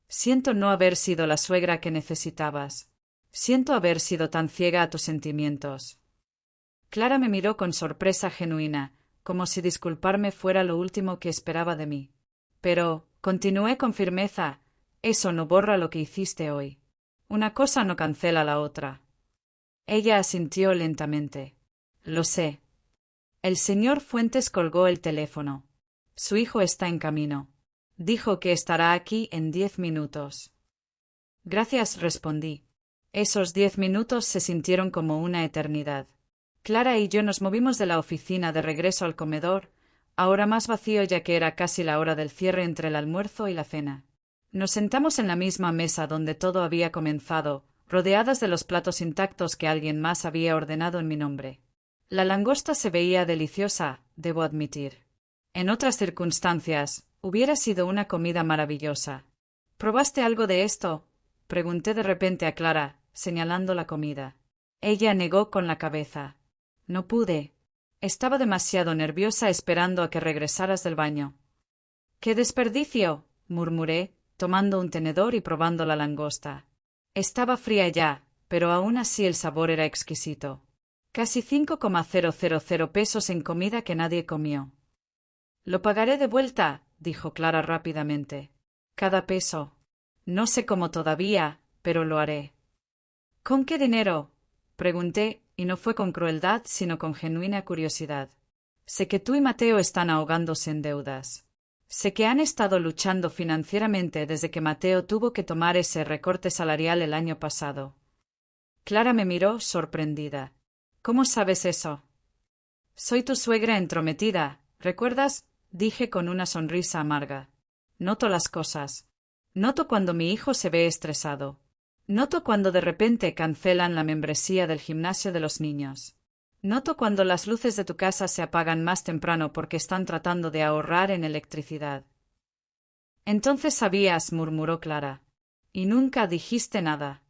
S1: Siento no haber sido la suegra que necesitabas. Siento haber sido tan ciega a tus sentimientos. Clara me miró con sorpresa genuina, como si disculparme fuera lo último que esperaba de mí. Pero, continué con firmeza, eso no borra lo que hiciste hoy. Una cosa no cancela la otra. Ella asintió lentamente. Lo sé. El señor Fuentes colgó el teléfono. Su hijo está en camino. Dijo que estará aquí en 10 minutos. Gracias, respondí. Esos 10 minutos se sintieron como una eternidad. Clara y yo nos movimos de la oficina de regreso al comedor, ahora más vacío ya que era casi la hora del cierre entre el almuerzo y la cena. Nos sentamos en la misma mesa donde todo había comenzado, rodeadas de los platos intactos que alguien más había ordenado en mi nombre. La langosta se veía deliciosa, debo admitir. En otras circunstancias, hubiera sido una comida maravillosa. ¿Probaste algo de esto? Pregunté de repente a Clara, señalando la comida. Ella negó con la cabeza. No pude. Estaba demasiado nerviosa esperando a que regresaras del baño. ¡Qué desperdicio! Murmuré, tomando un tenedor y probando la langosta. Estaba fría ya, pero aún así el sabor era exquisito. Casi 5,000 pesos en comida que nadie comió. Lo pagaré de vuelta, dijo Clara rápidamente. Cada peso. No sé cómo todavía, pero lo haré. ¿Con qué dinero? Pregunté, y no fue con crueldad, sino con genuina curiosidad. Sé que tú y Mateo están ahogándose en deudas. Sé que han estado luchando financieramente desde que Mateo tuvo que tomar ese recorte salarial el año pasado. Clara me miró sorprendida. ¿Cómo sabes eso? Soy tu suegra entrometida, ¿recuerdas? Dije con una sonrisa amarga. Noto las cosas. Noto cuando mi hijo se ve estresado. Noto cuando de repente cancelan la membresía del gimnasio de los niños. Noto cuando las luces de tu casa se apagan más temprano porque están tratando de ahorrar en electricidad. Entonces sabías, murmuró Clara. Y nunca dijiste nada.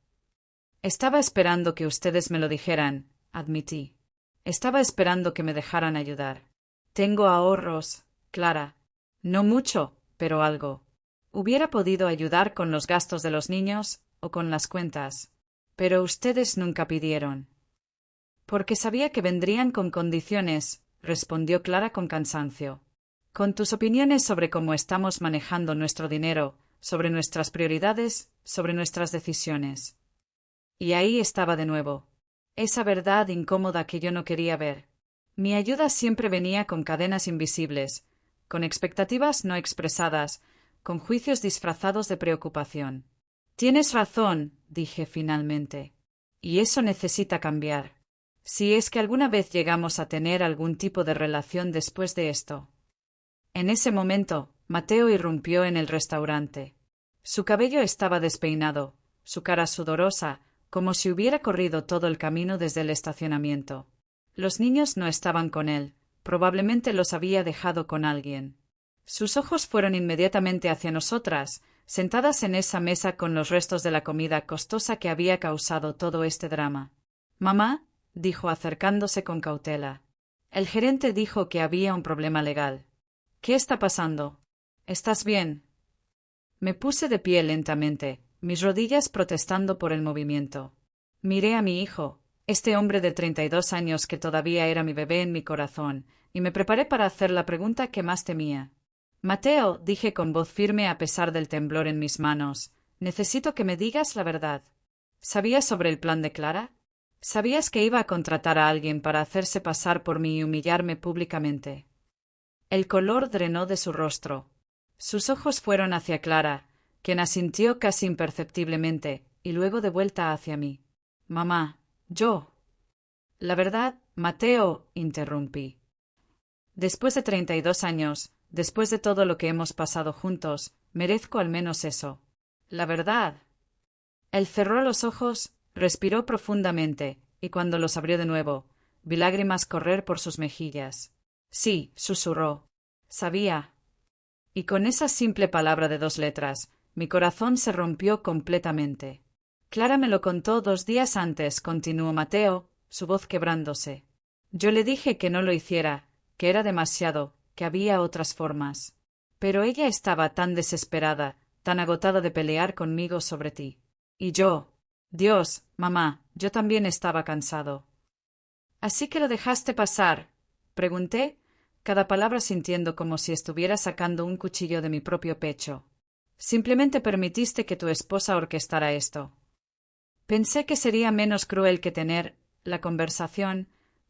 S1: Estaba esperando que ustedes me lo dijeran, admití. Estaba esperando que me dejaran ayudar. Tengo ahorros, Clara. No mucho, pero algo. Hubiera podido ayudar con los gastos de los niños o con las cuentas. Pero ustedes nunca pidieron. Porque sabía que vendrían con condiciones, respondió Clara con cansancio. Con tus opiniones sobre cómo estamos manejando nuestro dinero, sobre nuestras prioridades, sobre nuestras decisiones. Y ahí estaba de nuevo. Esa verdad incómoda que yo no quería ver. Mi ayuda siempre venía con cadenas invisibles, con expectativas no expresadas, con juicios disfrazados de preocupación. Tienes razón, dije finalmente. Y eso necesita cambiar. Si es que alguna vez llegamos a tener algún tipo de relación después de esto. En ese momento, Mateo irrumpió en el restaurante. Su cabello estaba despeinado, su cara sudorosa, como si hubiera corrido todo el camino desde el estacionamiento. Los niños no estaban con él, probablemente los había dejado con alguien. Sus ojos fueron inmediatamente hacia nosotras, sentadas en esa mesa con los restos de la comida costosa que había causado todo este drama. «Mamá», dijo acercándose con cautela. «El gerente dijo que había un problema legal. ¿Qué está pasando? ¿Estás bien?» Me puse de pie lentamente, mis rodillas protestando por el movimiento. Miré a mi hijo, este hombre de 32 años que todavía era mi bebé en mi corazón, y me preparé para hacer la pregunta que más temía. «Mateo», dije con voz firme a pesar del temblor en mis manos, «necesito que me digas la verdad. ¿Sabías sobre el plan de Clara? ¿Sabías que iba a contratar a alguien para hacerse pasar por mí y humillarme públicamente?» El color drenó de su rostro. Sus ojos fueron hacia Clara, quien asintió casi imperceptiblemente, y luego de vuelta hacia mí. «Mamá, yo». «La verdad, Mateo», interrumpí. «Después de 32 años, después de todo lo que hemos pasado juntos, merezco al menos eso. La verdad». Él cerró los ojos, respiró profundamente, y cuando los abrió de nuevo, vi lágrimas correr por sus mejillas. «Sí», susurró. «Sabía». Y con esa simple palabra de 2 letras, mi corazón se rompió completamente. «Clara me lo contó 2 días antes», continuó Mateo, su voz quebrándose. «Yo le dije que no lo hiciera, que era demasiado, que había otras formas. Pero ella estaba tan desesperada, tan agotada de pelear conmigo sobre ti. Y yo, Dios, mamá, yo también estaba cansado». «¿Así que lo dejaste pasar?», pregunté, cada palabra sintiendo como si estuviera sacando un cuchillo de mi propio pecho. «Simplemente permitiste que tu esposa orquestara esto». Pensé que sería menos cruel que tener la conversación,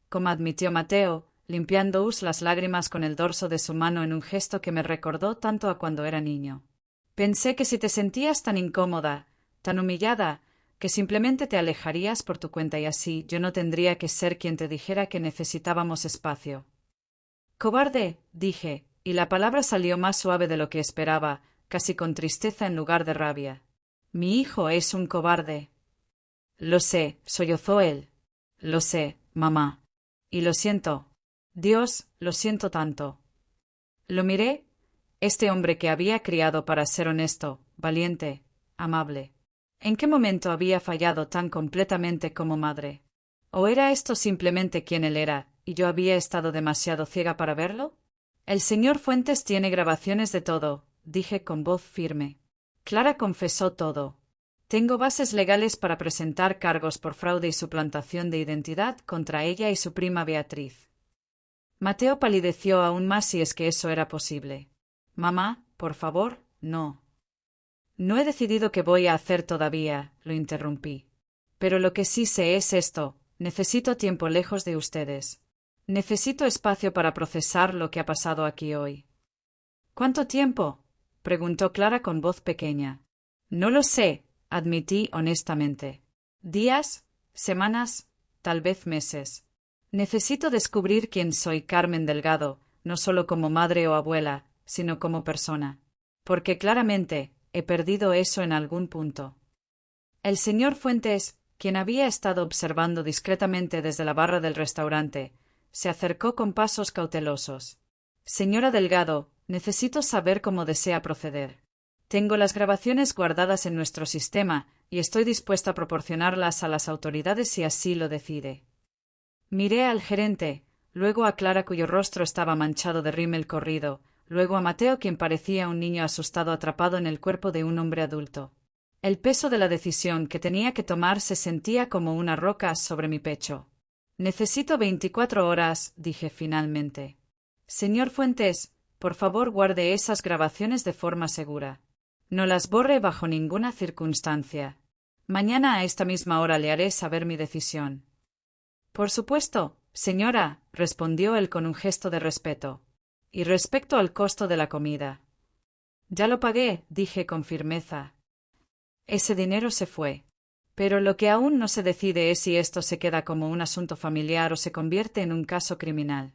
S1: como admitió Mateo, limpiando las lágrimas con el dorso de su mano en un gesto que me recordó tanto a cuando era niño. «Pensé que si te sentías tan incómoda, tan humillada, que simplemente te alejarías por tu cuenta y así yo no tendría que ser quien te dijera que necesitábamos espacio». «Cobarde», dije, y la palabra salió más suave de lo que esperaba, casi con tristeza en lugar de rabia. «Mi hijo es un cobarde». «Lo sé», sollozó él. «Lo sé, mamá. Y lo siento. Dios, lo siento tanto». Lo miré, este hombre que había criado para ser honesto, valiente, amable. ¿En qué momento había fallado tan completamente como madre? ¿O era esto simplemente quien él era, y yo había estado demasiado ciega para verlo? «El señor Fuentes tiene grabaciones de todo», dije con voz firme. «Clara confesó todo. Tengo bases legales para presentar cargos por fraude y suplantación de identidad contra ella y su prima Beatriz». Mateo palideció aún más si es que eso era posible. «Mamá, por favor, no». «No he decidido qué voy a hacer todavía», lo interrumpí. «Pero lo que sí sé es esto. Necesito tiempo lejos de ustedes. Necesito espacio para procesar lo que ha pasado aquí hoy». «¿Cuánto tiempo?», preguntó Clara con voz pequeña. «No lo sé», admití honestamente. «¿Días? ¿Semanas? Tal vez meses». Necesito descubrir quién soy, Carmen Delgado, no solo como madre o abuela, sino como persona. Porque claramente he perdido eso en algún punto. El señor Fuentes, quien había estado observando discretamente desde la barra del restaurante, se acercó con pasos cautelosos. Señora Delgado, necesito saber cómo desea proceder. Tengo las grabaciones guardadas en nuestro sistema y estoy dispuesta a proporcionarlas a las autoridades si así lo decide. Miré al gerente, luego a Clara cuyo rostro estaba manchado de rímel corrido, luego a Mateo quien parecía un niño asustado atrapado en el cuerpo de un hombre adulto. El peso de la decisión que tenía que tomar se sentía como una roca sobre mi pecho. Necesito 24 horas, dije finalmente. Señor Fuentes, por favor guarde esas grabaciones de forma segura. No las borre bajo ninguna circunstancia. Mañana a esta misma hora le haré saber mi decisión. Por supuesto, señora, respondió él con un gesto de respeto. Y respecto al costo de la comida. Ya lo pagué, dije con firmeza. Ese dinero se fue. Pero lo que aún no se decide es si esto se queda como un asunto familiar o se convierte en un caso criminal.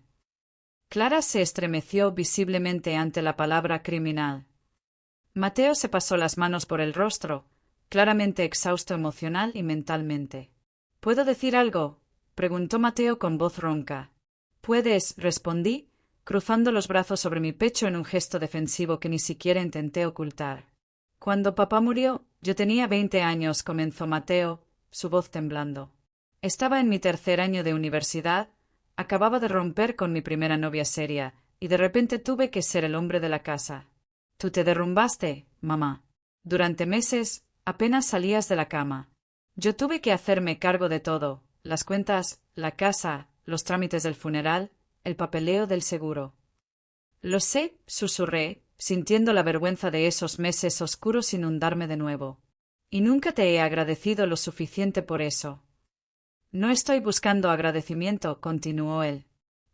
S1: Clara se estremeció visiblemente ante la palabra criminal. Mateo se pasó las manos por el rostro, claramente exhausto emocional y mentalmente. ¿Puedo decir algo?, preguntó Mateo con voz ronca. Puedes, respondí, cruzando los brazos sobre mi pecho en un gesto defensivo que ni siquiera intenté ocultar. Cuando papá murió, yo tenía 20 años, comenzó Mateo, su voz temblando. Estaba en mi tercer año de universidad, acababa de romper con mi primera novia seria, y de repente tuve que ser el hombre de la casa. Tú te derrumbaste, mamá. Durante meses, apenas salías de la cama. Yo tuve que hacerme cargo de todo, las cuentas, la casa, los trámites del funeral, el papeleo del seguro. Lo sé, susurré, sintiendo la vergüenza de esos meses oscuros inundarme de nuevo. Y nunca te he agradecido lo suficiente por eso. No estoy buscando agradecimiento, continuó él.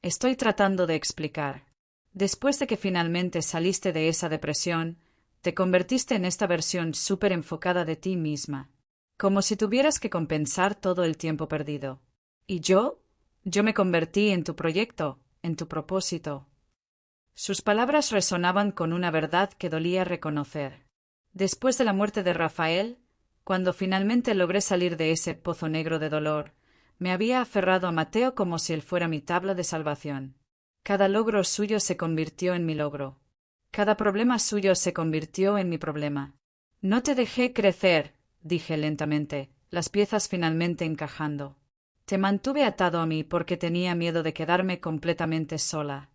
S1: Estoy tratando de explicar. Después de que finalmente saliste de esa depresión, te convertiste en esta versión súper enfocada de ti misma. Como si tuvieras que compensar todo el tiempo perdido. ¿Y yo? Yo me convertí en tu proyecto, en tu propósito. Sus palabras resonaban con una verdad que dolía reconocer. Después de la muerte de Rafael, cuando finalmente logré salir de ese pozo negro de dolor, me había aferrado a Mateo como si él fuera mi tabla de salvación. Cada logro suyo se convirtió en mi logro. Cada problema suyo se convirtió en mi problema. No te dejé crecer, dije lentamente, las piezas finalmente encajando. Te mantuve atado a mí porque tenía miedo de quedarme completamente sola.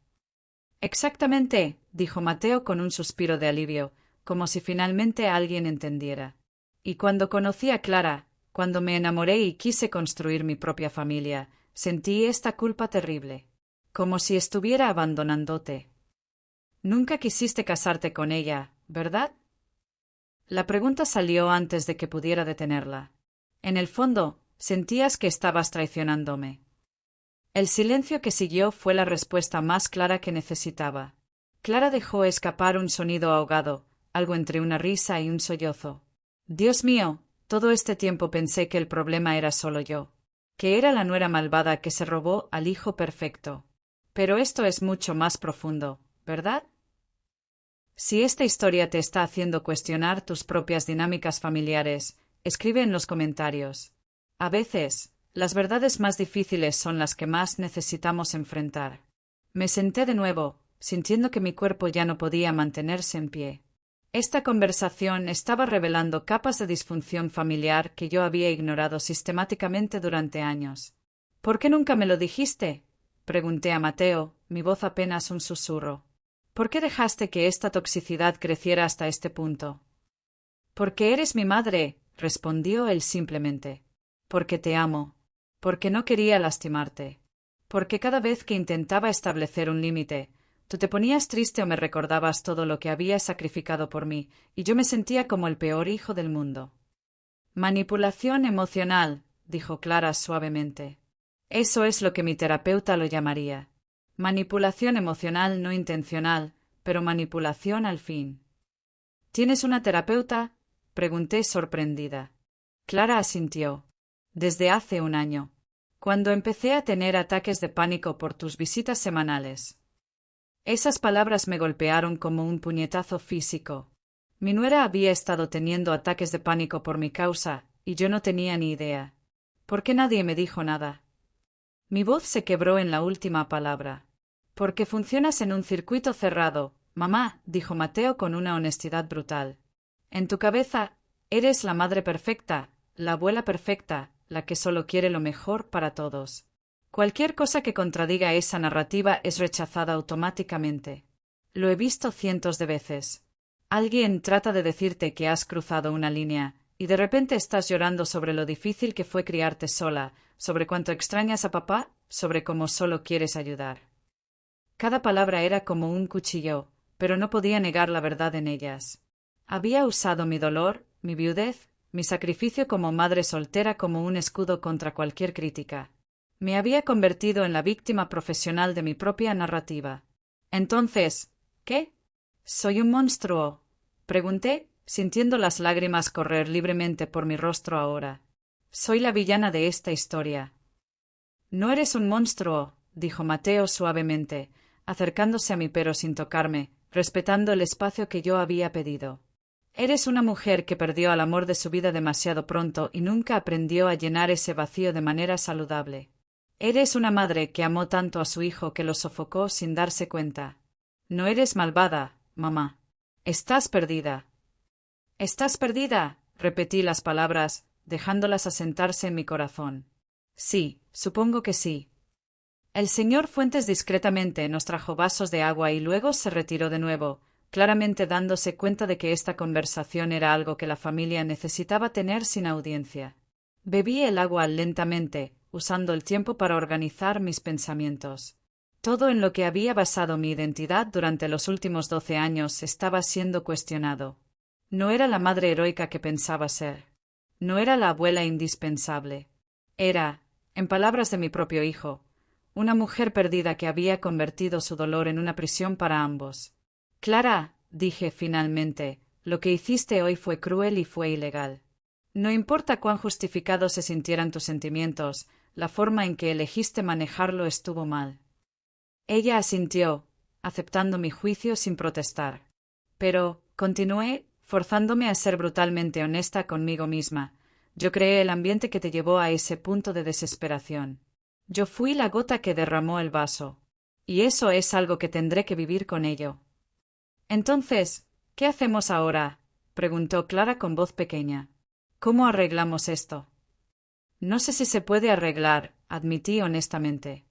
S1: Exactamente, dijo Mateo con un suspiro de alivio, como si finalmente alguien entendiera. Y cuando conocí a Clara, cuando me enamoré y quise construir mi propia familia, sentí esta culpa terrible, como si estuviera abandonándote. Nunca quisiste casarte con ella, ¿verdad? La pregunta salió antes de que pudiera detenerla. En el fondo, sentías que estabas traicionándome. El silencio que siguió fue la respuesta más clara que necesitaba. Clara dejó escapar un sonido ahogado, algo entre una risa y un sollozo. Dios mío, todo este tiempo pensé que el problema era solo yo, que era la nuera malvada que se robó al hijo perfecto. Pero esto es mucho más profundo, ¿verdad? Si esta historia te está haciendo cuestionar tus propias dinámicas familiares, escribe en los comentarios. A veces, las verdades más difíciles son las que más necesitamos enfrentar. Me senté de nuevo, sintiendo que mi cuerpo ya no podía mantenerse en pie. Esta conversación estaba revelando capas de disfunción familiar que yo había ignorado sistemáticamente durante años. ¿Por qué nunca me lo dijiste?, pregunté a Mateo, mi voz apenas un susurro. ¿Por qué dejaste que esta toxicidad creciera hasta este punto? Porque eres mi madre, respondió él simplemente. Porque te amo. Porque no quería lastimarte. Porque cada vez que intentaba establecer un límite, tú te ponías triste o me recordabas todo lo que habías sacrificado por mí, y yo me sentía como el peor hijo del mundo. Manipulación emocional, dijo Clara suavemente. Eso es lo que mi terapeuta lo llamaría. Manipulación emocional no intencional, pero manipulación al fin. ¿Tienes una terapeuta?, pregunté sorprendida. Clara asintió. Desde hace un año. Cuando empecé a tener ataques de pánico por tus visitas semanales. Esas palabras me golpearon como un puñetazo físico. Mi nuera había estado teniendo ataques de pánico por mi causa, y yo no tenía ni idea. ¿Por qué nadie me dijo nada? Mi voz se quebró en la última palabra. Porque funcionas en un circuito cerrado, mamá, dijo Mateo con una honestidad brutal. En tu cabeza, eres la madre perfecta, la abuela perfecta, la que solo quiere lo mejor para todos. Cualquier cosa que contradiga esa narrativa es rechazada automáticamente. Lo he visto cientos de veces. Alguien trata de decirte que has cruzado una línea, y de repente estás llorando sobre lo difícil que fue criarte sola, sobre cuánto extrañas a papá, sobre cómo solo quieres ayudar. Cada palabra era como un cuchillo, pero no podía negar la verdad en ellas. Había usado mi dolor, mi viudez, mi sacrificio como madre soltera como un escudo contra cualquier crítica. Me había convertido en la víctima profesional de mi propia narrativa. Entonces, ¿qué? ¿Soy un monstruo? Pregunté, sintiendo las lágrimas correr libremente por mi rostro ahora. Soy la villana de esta historia. No eres un monstruo, dijo Mateo suavemente, acercándose a mí pero sin tocarme, respetando el espacio que yo había pedido. Eres una mujer que perdió al amor de su vida demasiado pronto y nunca aprendió a llenar ese vacío de manera saludable. Eres una madre que amó tanto a su hijo que lo sofocó sin darse cuenta. No eres malvada, mamá. Estás perdida. Estás perdida, repetí las palabras, dejándolas asentarse en mi corazón. Sí, supongo que sí. El señor Fuentes discretamente nos trajo vasos de agua y luego se retiró de nuevo, claramente dándose cuenta de que esta conversación era algo que la familia necesitaba tener sin audiencia. Bebí el agua lentamente, usando el tiempo para organizar mis pensamientos. Todo en lo que había basado mi identidad durante los últimos 12 años estaba siendo cuestionado. No era la madre heroica que pensaba ser. No era la abuela indispensable. Era, en palabras de mi propio hijo, una mujer perdida que había convertido su dolor en una prisión para ambos. Clara, dije finalmente, lo que hiciste hoy fue cruel y fue ilegal. No importa cuán justificados se sintieran tus sentimientos, la forma en que elegiste manejarlo estuvo mal. Ella asintió, aceptando mi juicio sin protestar. Pero, continué, forzándome a ser brutalmente honesta conmigo misma. Yo creé el ambiente que te llevó a ese punto de desesperación. Yo fui la gota que derramó el vaso. Y eso es algo que tendré que vivir con ello. Entonces, ¿qué hacemos ahora? Preguntó Clara con voz pequeña. ¿Cómo arreglamos esto? No sé si se puede arreglar, admití honestamente.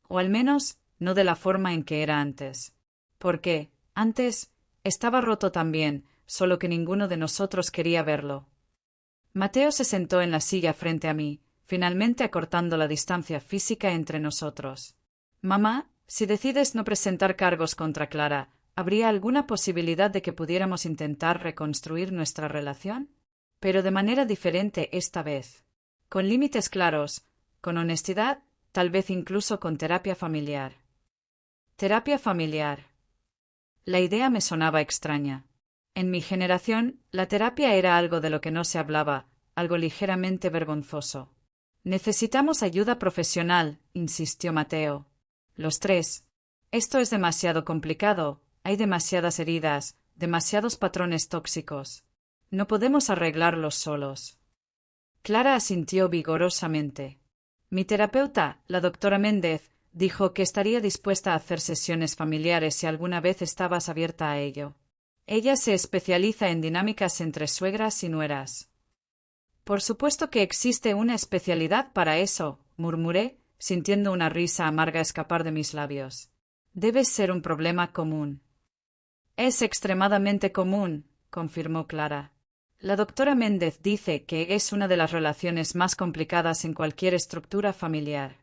S1: O al menos, no de la forma en que era antes. Porque, antes, estaba roto también, solo que ninguno de nosotros quería verlo. Mateo se sentó en la silla frente a mí, finalmente acortando la distancia física entre nosotros. Mamá, si decides no presentar cargos contra Clara, ¿habría alguna posibilidad de que pudiéramos intentar reconstruir nuestra relación? Pero de manera diferente esta vez. Con límites claros, con honestidad, tal vez incluso con terapia familiar. Terapia familiar. La idea me sonaba extraña. En mi generación, la terapia era algo de lo que no se hablaba, algo ligeramente vergonzoso. Necesitamos ayuda profesional, insistió Mateo. Los tres. Esto es demasiado complicado, hay demasiadas heridas, demasiados patrones tóxicos. No podemos arreglarlos solos. Clara asintió vigorosamente. Mi terapeuta, la doctora Méndez, dijo que estaría dispuesta a hacer sesiones familiares si alguna vez estabas abierta a ello. Ella se especializa en dinámicas entre suegras y nueras. Por supuesto que existe una especialidad para eso, murmuré, sintiendo una risa amarga escapar de mis labios. Debe ser un problema común. Es extremadamente común, confirmó Clara. La doctora Méndez dice que es una de las relaciones más complicadas en cualquier estructura familiar.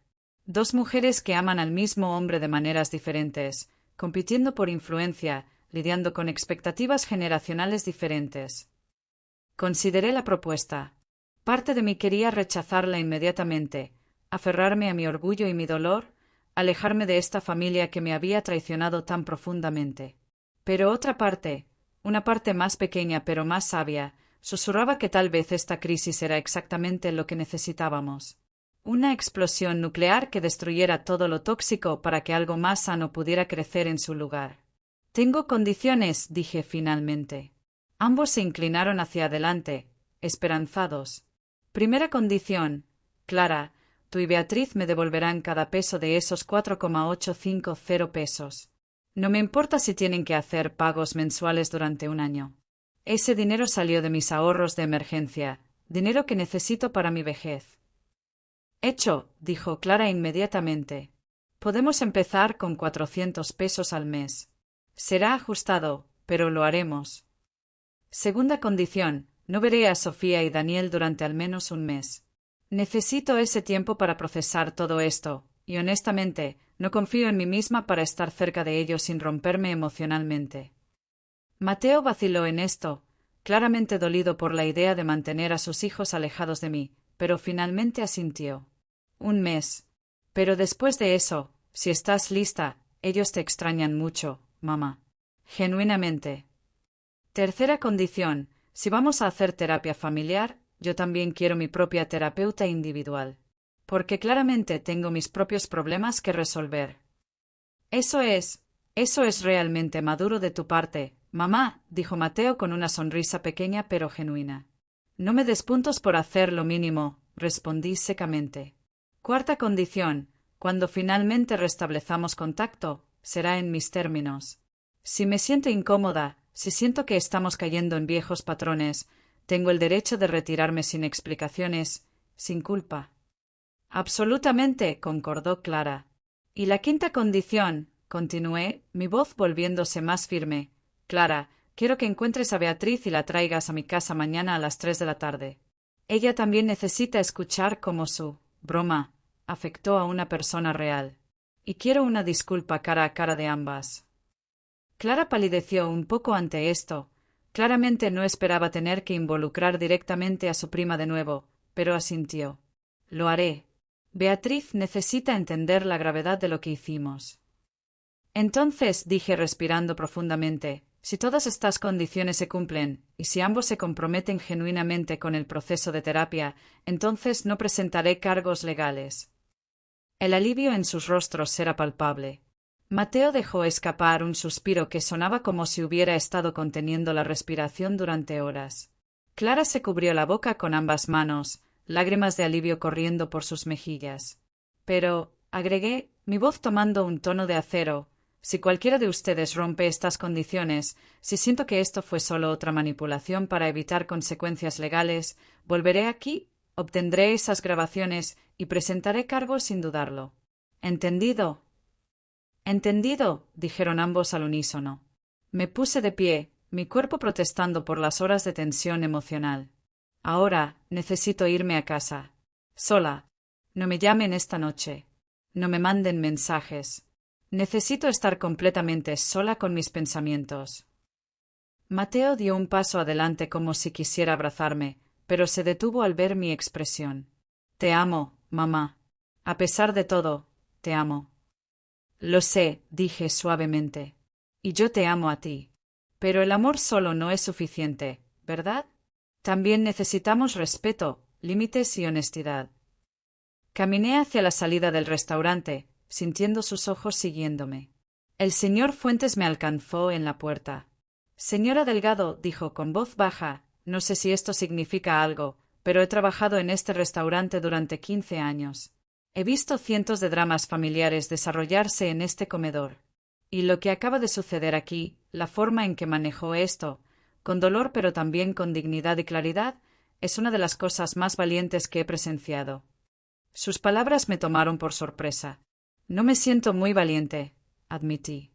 S1: Dos mujeres que aman al mismo hombre de maneras diferentes, compitiendo por influencia, lidiando con expectativas generacionales diferentes. Consideré la propuesta. Parte de mí quería rechazarla inmediatamente, aferrarme a mi orgullo y mi dolor, alejarme de esta familia que me había traicionado tan profundamente. Pero otra parte, una parte más pequeña pero más sabia, susurraba que tal vez esta crisis era exactamente lo que necesitábamos. Una explosión nuclear que destruyera todo lo tóxico para que algo más sano pudiera crecer en su lugar. Tengo condiciones, dije finalmente. Ambos se inclinaron hacia adelante, esperanzados. Primera condición, Clara, tú y Beatriz me devolverán cada peso de esos 4,850 pesos. No me importa si tienen que hacer pagos mensuales durante un año. Ese dinero salió de mis ahorros de emergencia, dinero que necesito para mi vejez. Hecho, dijo Clara inmediatamente. Podemos empezar con 400 pesos al mes. Será ajustado, pero lo haremos. Segunda condición, no veré a Sofía y Daniel durante al menos un mes. Necesito ese tiempo para procesar todo esto, y honestamente, no confío en mí misma para estar cerca de ellos sin romperme emocionalmente. Mateo vaciló en esto, claramente dolido por la idea de mantener a sus hijos alejados de mí, pero finalmente asintió. Un mes. Pero después de eso, si estás lista, ellos te extrañan mucho, mamá. Genuinamente. Tercera condición, si vamos a hacer terapia familiar, yo también quiero mi propia terapeuta individual. Porque claramente tengo mis propios problemas que resolver. Eso es realmente maduro de tu parte, mamá, dijo Mateo con una sonrisa pequeña pero genuina. No me des puntos por hacer lo mínimo, respondí secamente. Cuarta condición, cuando finalmente restablezamos contacto, será en mis términos. Si me siento incómoda, si siento que estamos cayendo en viejos patrones, tengo el derecho de retirarme sin explicaciones, sin culpa. Absolutamente, concordó Clara. Y la quinta condición, continué, mi voz volviéndose más firme. Clara, quiero que encuentres a Beatriz y la traigas a mi casa mañana a las 3 de la tarde. Ella también necesita escuchar cómo su broma afectó a una persona real. Y quiero una disculpa cara a cara de ambas. Clara palideció un poco ante esto. Claramente no esperaba tener que involucrar directamente a su prima de nuevo, pero asintió. Lo haré. Beatriz necesita entender la gravedad de lo que hicimos. Entonces, dije respirando profundamente, si todas estas condiciones se cumplen, y si ambos se comprometen genuinamente con el proceso de terapia, entonces no presentaré cargos legales. El alivio en sus rostros era palpable. Mateo dejó escapar un suspiro que sonaba como si hubiera estado conteniendo la respiración durante horas. Clara se cubrió la boca con ambas manos, lágrimas de alivio corriendo por sus mejillas. Pero, agregué, mi voz tomando un tono de acero, si cualquiera de ustedes rompe estas condiciones, si siento que esto fue solo otra manipulación para evitar consecuencias legales, volveré aquí, obtendré esas grabaciones y presentaré cargos sin dudarlo. ¿Entendido? Entendido, dijeron ambos al unísono. Me puse de pie, mi cuerpo protestando por las horas de tensión emocional. Ahora necesito irme a casa. Sola. No me llamen esta noche. No me manden mensajes. Necesito estar completamente sola con mis pensamientos. Mateo dio un paso adelante como si quisiera abrazarme, pero se detuvo al ver mi expresión. Te amo, mamá. A pesar de todo, te amo. Lo sé, dije suavemente. Y yo te amo a ti. Pero el amor solo no es suficiente, ¿verdad? También necesitamos respeto, límites y honestidad. Caminé hacia la salida del restaurante, sintiendo sus ojos siguiéndome. El señor Fuentes me alcanzó en la puerta. Señora Delgado, dijo con voz baja, no sé si esto significa algo, pero he trabajado en este restaurante durante 15 años. He visto cientos de dramas familiares desarrollarse en este comedor. Y lo que acaba de suceder aquí, la forma en que manejó esto, con dolor pero también con dignidad y claridad, es una de las cosas más valientes que he presenciado. Sus palabras me tomaron por sorpresa. No me siento muy valiente, admití.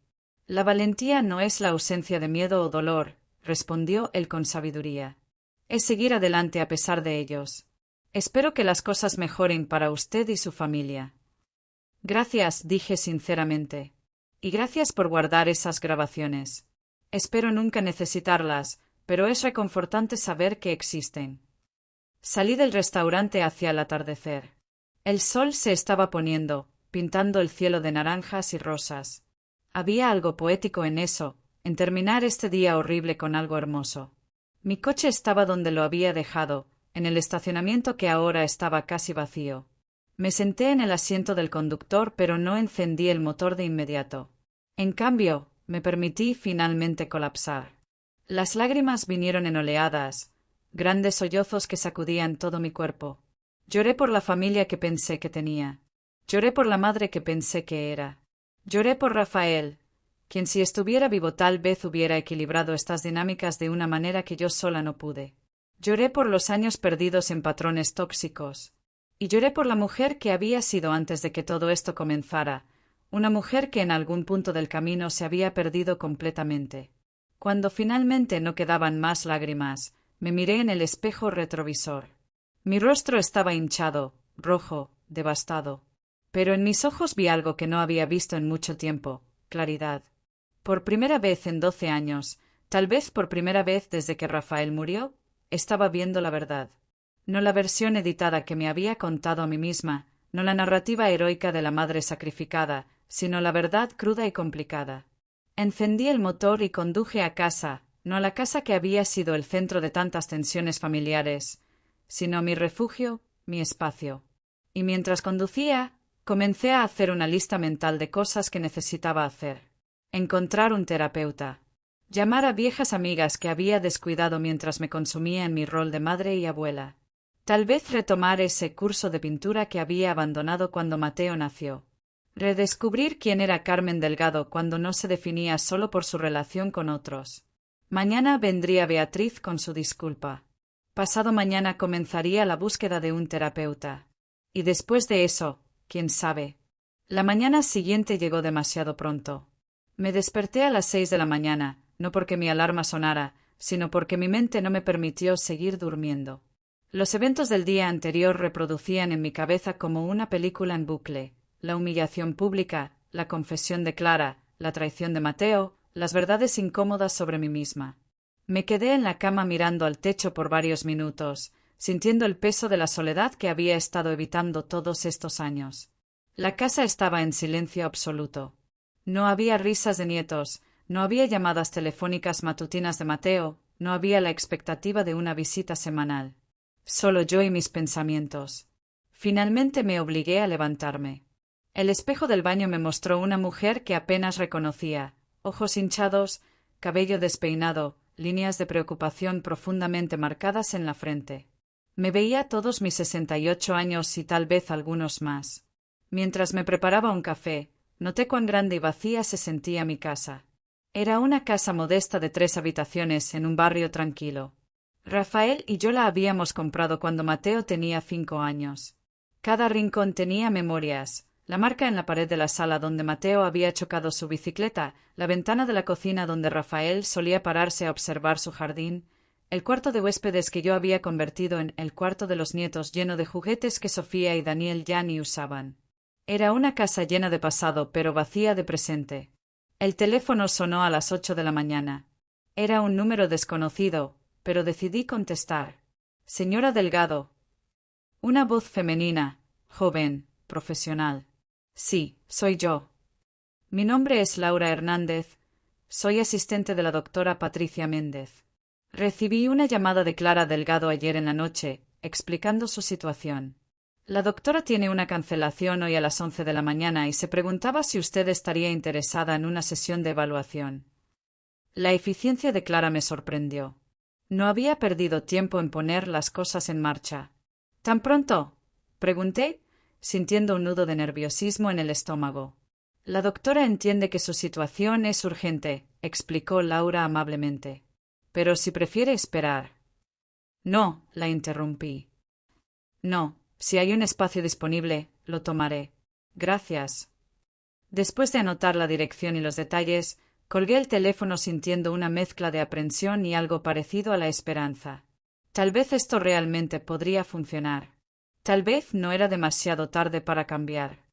S1: La valentía no es la ausencia de miedo o dolor, respondió él con sabiduría. Es seguir adelante a pesar de ellos. Espero que las cosas mejoren para usted y su familia. Gracias, dije sinceramente. Y gracias por guardar esas grabaciones. Espero nunca necesitarlas, pero es reconfortante saber que existen. Salí del restaurante hacia el atardecer. El sol se estaba poniendo, pintando el cielo de naranjas y rosas. Había algo poético en eso, en terminar este día horrible con algo hermoso. Mi coche estaba donde lo había dejado, en el estacionamiento que ahora estaba casi vacío. Me senté en el asiento del conductor, pero no encendí el motor de inmediato. En cambio, me permití finalmente colapsar. Las lágrimas vinieron en oleadas, grandes sollozos que sacudían todo mi cuerpo. Lloré por la familia que pensé que tenía. Lloré por la madre que pensé que era. Lloré por Rafael, quien si estuviera vivo tal vez hubiera equilibrado estas dinámicas de una manera que yo sola no pude. Lloré por los años perdidos en patrones tóxicos. Y lloré por la mujer que había sido antes de que todo esto comenzara, una mujer que en algún punto del camino se había perdido completamente. Cuando finalmente no quedaban más lágrimas, me miré en el espejo retrovisor. Mi rostro estaba hinchado, rojo, devastado. Pero en mis ojos vi algo que no había visto en mucho tiempo: claridad. Por primera vez en 12 años, tal vez por primera vez desde que Rafael murió, estaba viendo la verdad. No la versión editada que me había contado a mí misma, no la narrativa heroica de la madre sacrificada, sino la verdad cruda y complicada. Encendí el motor y conduje a casa, no a la casa que había sido el centro de tantas tensiones familiares, sino mi refugio, mi espacio. Y mientras conducía, comencé a hacer una lista mental de cosas que necesitaba hacer. Encontrar un terapeuta. Llamar a viejas amigas que había descuidado mientras me consumía en mi rol de madre y abuela. Tal vez retomar ese curso de pintura que había abandonado cuando Mateo nació. Redescubrir quién era Carmen Delgado cuando no se definía solo por su relación con otros. Mañana vendría Beatriz con su disculpa. Pasado mañana comenzaría la búsqueda de un terapeuta. Y después de eso, quién sabe. La mañana siguiente llegó demasiado pronto. Me desperté a las 6 de la mañana, no porque mi alarma sonara, sino porque mi mente no me permitió seguir durmiendo. Los eventos del día anterior reproducían en mi cabeza como una película en bucle: la humillación pública, la confesión de Clara, la traición de Mateo, las verdades incómodas sobre mí misma. Me quedé en la cama mirando al techo por varios minutos, sintiendo el peso de la soledad que había estado evitando todos estos años. La casa estaba en silencio absoluto. No había risas de nietos, no había llamadas telefónicas matutinas de Mateo, no había la expectativa de una visita semanal. Solo yo y mis pensamientos. Finalmente me obligué a levantarme. El espejo del baño me mostró una mujer que apenas reconocía: ojos hinchados, cabello despeinado, líneas de preocupación profundamente marcadas en la frente. Me veía todos mis 68 años y tal vez algunos más. Mientras me preparaba un café, noté cuán grande y vacía se sentía mi casa. Era una casa modesta de 3 habitaciones en un barrio tranquilo. Rafael y yo la habíamos comprado cuando Mateo tenía 5 años. Cada rincón tenía memorias: la marca en la pared de la sala donde Mateo había chocado su bicicleta, la ventana de la cocina donde Rafael solía pararse a observar su jardín, el cuarto de huéspedes que yo había convertido en el cuarto de los nietos, lleno de juguetes que Sofía y Daniel ya ni usaban. Era una casa llena de pasado, pero vacía de presente. El teléfono sonó a las 8 de la mañana. Era un número desconocido, pero decidí contestar. Señora Delgado. Una voz femenina, joven, profesional. Sí, soy yo. Mi nombre es Laura Hernández. Soy asistente de la doctora Patricia Méndez. Recibí una llamada de Clara Delgado ayer en la noche, explicando su situación. La doctora tiene una cancelación hoy a las 11 de la mañana y se preguntaba si usted estaría interesada en una sesión de evaluación. La eficiencia de Clara me sorprendió. No había perdido tiempo en poner las cosas en marcha. ¿Tan pronto?, pregunté, sintiendo un nudo de nerviosismo en el estómago. La doctora entiende que su situación es urgente, explicó Laura amablemente. Pero si prefiere esperar. No, la interrumpí. No, si hay un espacio disponible, lo tomaré. Gracias. Después de anotar la dirección y los detalles, colgué el teléfono sintiendo una mezcla de aprensión y algo parecido a la esperanza. Tal vez esto realmente podría funcionar. Tal vez no era demasiado tarde para cambiar.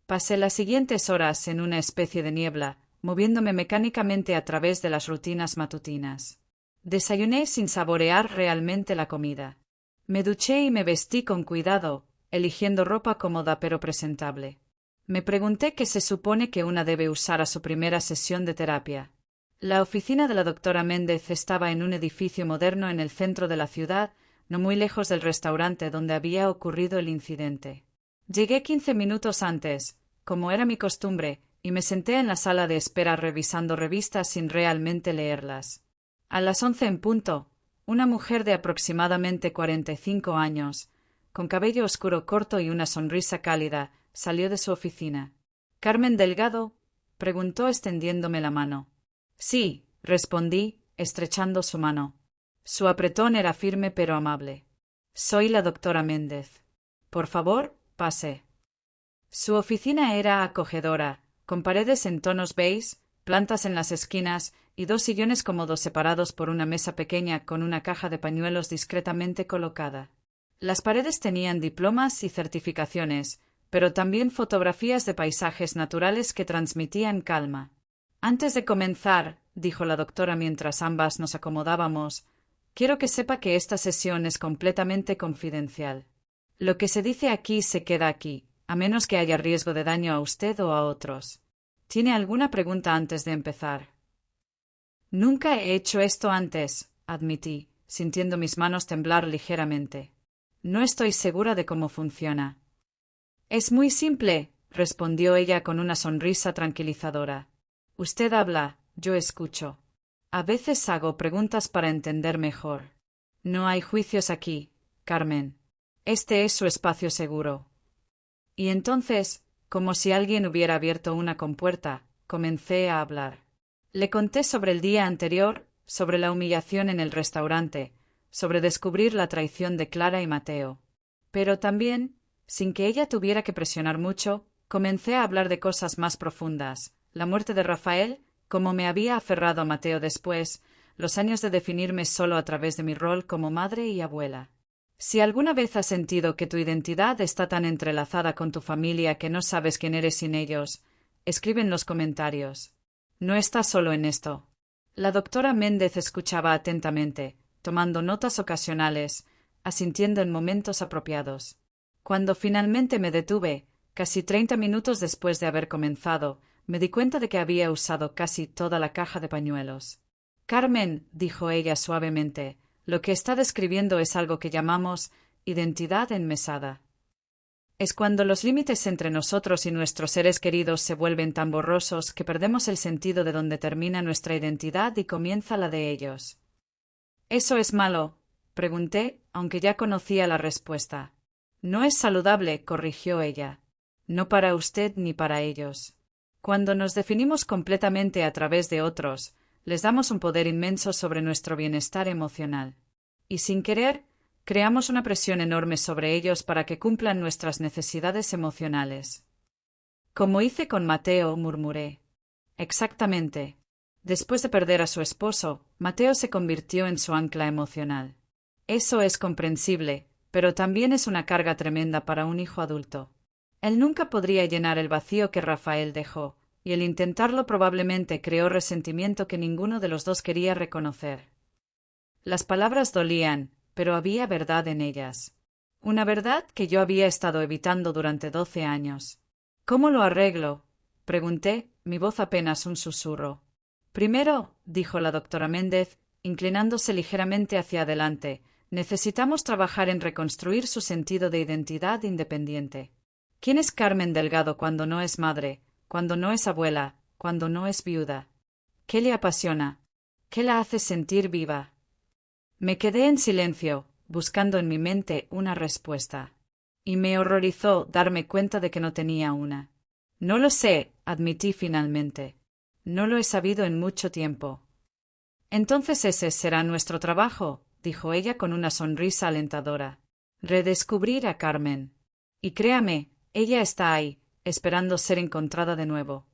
S1: Pasé las siguientes horas en una especie de niebla, moviéndome mecánicamente a través de las rutinas matutinas. Desayuné sin saborear realmente la comida. Me duché y me vestí con cuidado, eligiendo ropa cómoda pero presentable. Me pregunté qué se supone que una debe usar a su primera sesión de terapia. La oficina de la doctora Méndez estaba en un edificio moderno en el centro de la ciudad, no muy lejos del restaurante donde había ocurrido el incidente. Llegué 15 minutos antes, como era mi costumbre, y me senté en la sala de espera revisando revistas sin realmente leerlas. A las 11 en punto, una mujer de aproximadamente 45 años, con cabello oscuro corto y una sonrisa cálida, salió de su oficina. —¿Carmen Delgado? —preguntó extendiéndome la mano. —Sí —respondí, estrechando su mano. Su apretón era firme pero amable. —Soy la doctora Méndez. Por favor, pase. Su oficina era acogedora, con paredes en tonos beige, plantas en las esquinas y 2 sillones cómodos separados por una mesa pequeña con una caja de pañuelos discretamente colocada. Las paredes tenían diplomas y certificaciones, pero también fotografías de paisajes naturales que transmitían calma. Antes de comenzar, dijo la doctora mientras ambas nos acomodábamos, quiero que sepa que esta sesión es completamente confidencial. Lo que se dice aquí se queda aquí, a menos que haya riesgo de daño a usted o a otros. ¿Tiene alguna pregunta antes de empezar? Nunca he hecho esto antes, admití, sintiendo mis manos temblar ligeramente. No estoy segura de cómo funciona. Es muy simple, respondió ella con una sonrisa tranquilizadora. Usted habla, yo escucho. A veces hago preguntas para entender mejor. No hay juicios aquí, Carmen. Este es su espacio seguro. Y entonces, como si alguien hubiera abierto una compuerta, comencé a hablar. Le conté sobre el día anterior, sobre la humillación en el restaurante, sobre descubrir la traición de Clara y Mateo. Pero también, sin que ella tuviera que presionar mucho, comencé a hablar de cosas más profundas, la muerte de Rafael, cómo me había aferrado a Mateo después, los años de definirme solo a través de mi rol como madre y abuela. Si alguna vez has sentido que tu identidad está tan entrelazada con tu familia que no sabes quién eres sin ellos, escribe en los comentarios. No estás solo en esto. La doctora Méndez escuchaba atentamente, tomando notas ocasionales, asintiendo en momentos apropiados. Cuando finalmente me detuve, casi 30 minutos después de haber comenzado, me di cuenta de que había usado casi toda la caja de pañuelos. Carmen, dijo ella suavemente, lo que está describiendo es algo que llamamos identidad enmesada. Es cuando los límites entre nosotros y nuestros seres queridos se vuelven tan borrosos que perdemos el sentido de dónde termina nuestra identidad y comienza la de ellos. ¿Eso es malo?, pregunté, aunque ya conocía la respuesta. No es saludable, corrigió ella. No para usted ni para ellos. Cuando nos definimos completamente a través de otros, les damos un poder inmenso sobre nuestro bienestar emocional. Y sin querer, creamos una presión enorme sobre ellos para que cumplan nuestras necesidades emocionales. Como hice con Mateo, murmuré. Exactamente. Después de perder a su esposo, Mateo se convirtió en su ancla emocional. Eso es comprensible, pero también es una carga tremenda para un hijo adulto. Él nunca podría llenar el vacío que Rafael dejó, y el intentarlo probablemente creó resentimiento que ninguno de los dos quería reconocer. Las palabras dolían, pero había verdad en ellas. Una verdad que yo había estado evitando durante 12 años. ¿Cómo lo arreglo?, pregunté, mi voz apenas un susurro. Primero, dijo la doctora Méndez, inclinándose ligeramente hacia adelante, necesitamos trabajar en reconstruir su sentido de identidad independiente. ¿Quién es Carmen Delgado cuando no es madre, cuando no es abuela, cuando no es viuda? ¿Qué le apasiona? ¿Qué la hace sentir viva? Me quedé en silencio, buscando en mi mente una respuesta. Y me horrorizó darme cuenta de que no tenía una. No lo sé, admití finalmente. No lo he sabido en mucho tiempo. Entonces ese será nuestro trabajo, dijo ella con una sonrisa alentadora. Redescubrir a Carmen. Y créame, ella está ahí, esperando ser encontrada de nuevo.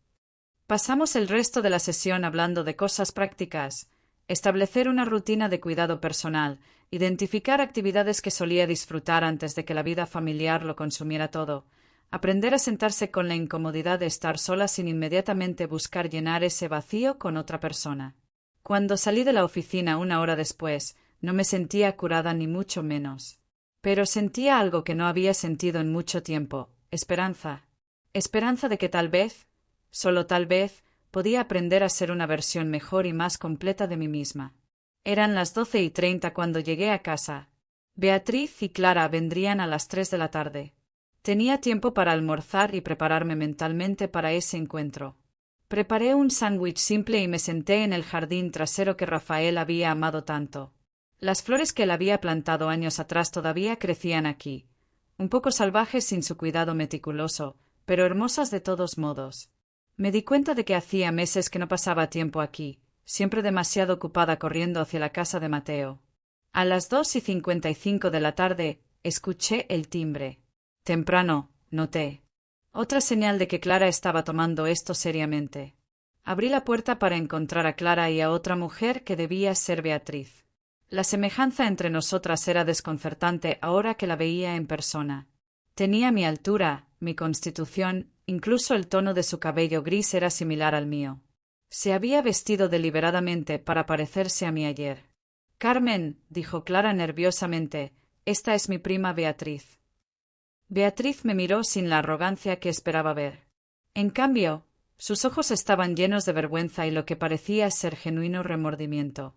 S1: Pasamos el resto de la sesión hablando de cosas prácticas, establecer una rutina de cuidado personal, identificar actividades que solía disfrutar antes de que la vida familiar lo consumiera todo, aprender a sentarse con la incomodidad de estar sola sin inmediatamente buscar llenar ese vacío con otra persona. Cuando salí de la oficina 1 hora después, no me sentía curada ni mucho menos. Pero sentía algo que no había sentido en mucho tiempo, esperanza. Esperanza de que tal vez, solo tal vez, podía aprender a ser una versión mejor y más completa de mí misma. Eran las 12:30 cuando llegué a casa. Beatriz y Clara vendrían a las 3 de la tarde. Tenía tiempo para almorzar y prepararme mentalmente para ese encuentro. Preparé un sándwich simple y me senté en el jardín trasero que Rafael había amado tanto. Las flores que él había plantado años atrás todavía crecían aquí, un poco salvajes sin su cuidado meticuloso, pero hermosas de todos modos. Me di cuenta de que hacía meses que no pasaba tiempo aquí, siempre demasiado ocupada corriendo hacia la casa de Mateo. A las 2:55 de la tarde, escuché el timbre. Temprano, noté. Otra señal de que Clara estaba tomando esto seriamente. Abrí la puerta para encontrar a Clara y a otra mujer que debía ser Beatriz. La semejanza entre nosotras era desconcertante ahora que la veía en persona. Tenía mi altura, mi constitución, incluso el tono de su cabello gris era similar al mío. Se había vestido deliberadamente para parecerse a mí ayer. Carmen, dijo Clara nerviosamente, esta es mi prima Beatriz. Beatriz me miró sin la arrogancia que esperaba ver. En cambio, sus ojos estaban llenos de vergüenza y lo que parecía ser genuino remordimiento.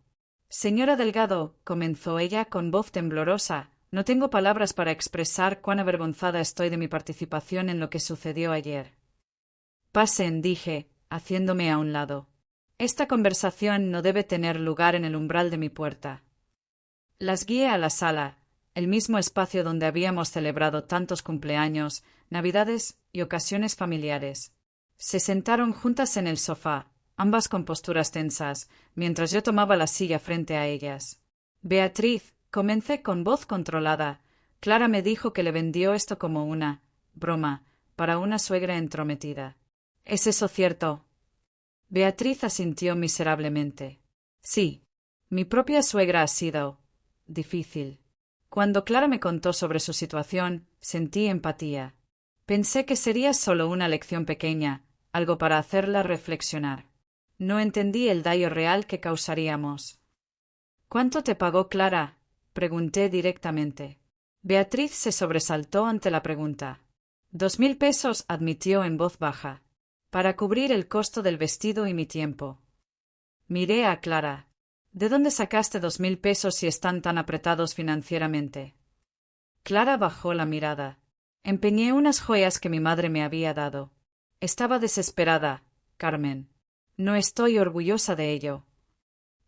S1: Señora Delgado, comenzó ella con voz temblorosa, no tengo palabras para expresar cuán avergonzada estoy de mi participación en lo que sucedió ayer. Pasen, dije, haciéndome a un lado. Esta conversación no debe tener lugar en el umbral de mi puerta. Las guié a la sala, el mismo espacio donde habíamos celebrado tantos cumpleaños, navidades y ocasiones familiares. Se sentaron juntas en el sofá, ambas con posturas tensas, mientras yo tomaba la silla frente a ellas. Beatriz, comencé con voz controlada. Clara me dijo que le vendió esto como una broma para una suegra entrometida. ¿Es eso cierto? Beatriz asintió miserablemente. Sí, mi propia suegra ha sido difícil. Cuando Clara me contó sobre su situación, sentí empatía. Pensé que sería solo una lección pequeña, algo para hacerla reflexionar. No entendí el daño real que causaríamos. ¿Cuánto te pagó Clara? Pregunté directamente. Beatriz se sobresaltó ante la pregunta. 2.000 pesos, admitió en voz baja, para cubrir el costo del vestido y mi tiempo. Miré a Clara. ¿De dónde sacaste 2.000 pesos si están tan apretados financieramente? Clara bajó la mirada. Empeñé unas joyas que mi madre me había dado. Estaba desesperada, Carmen. No estoy orgullosa de ello.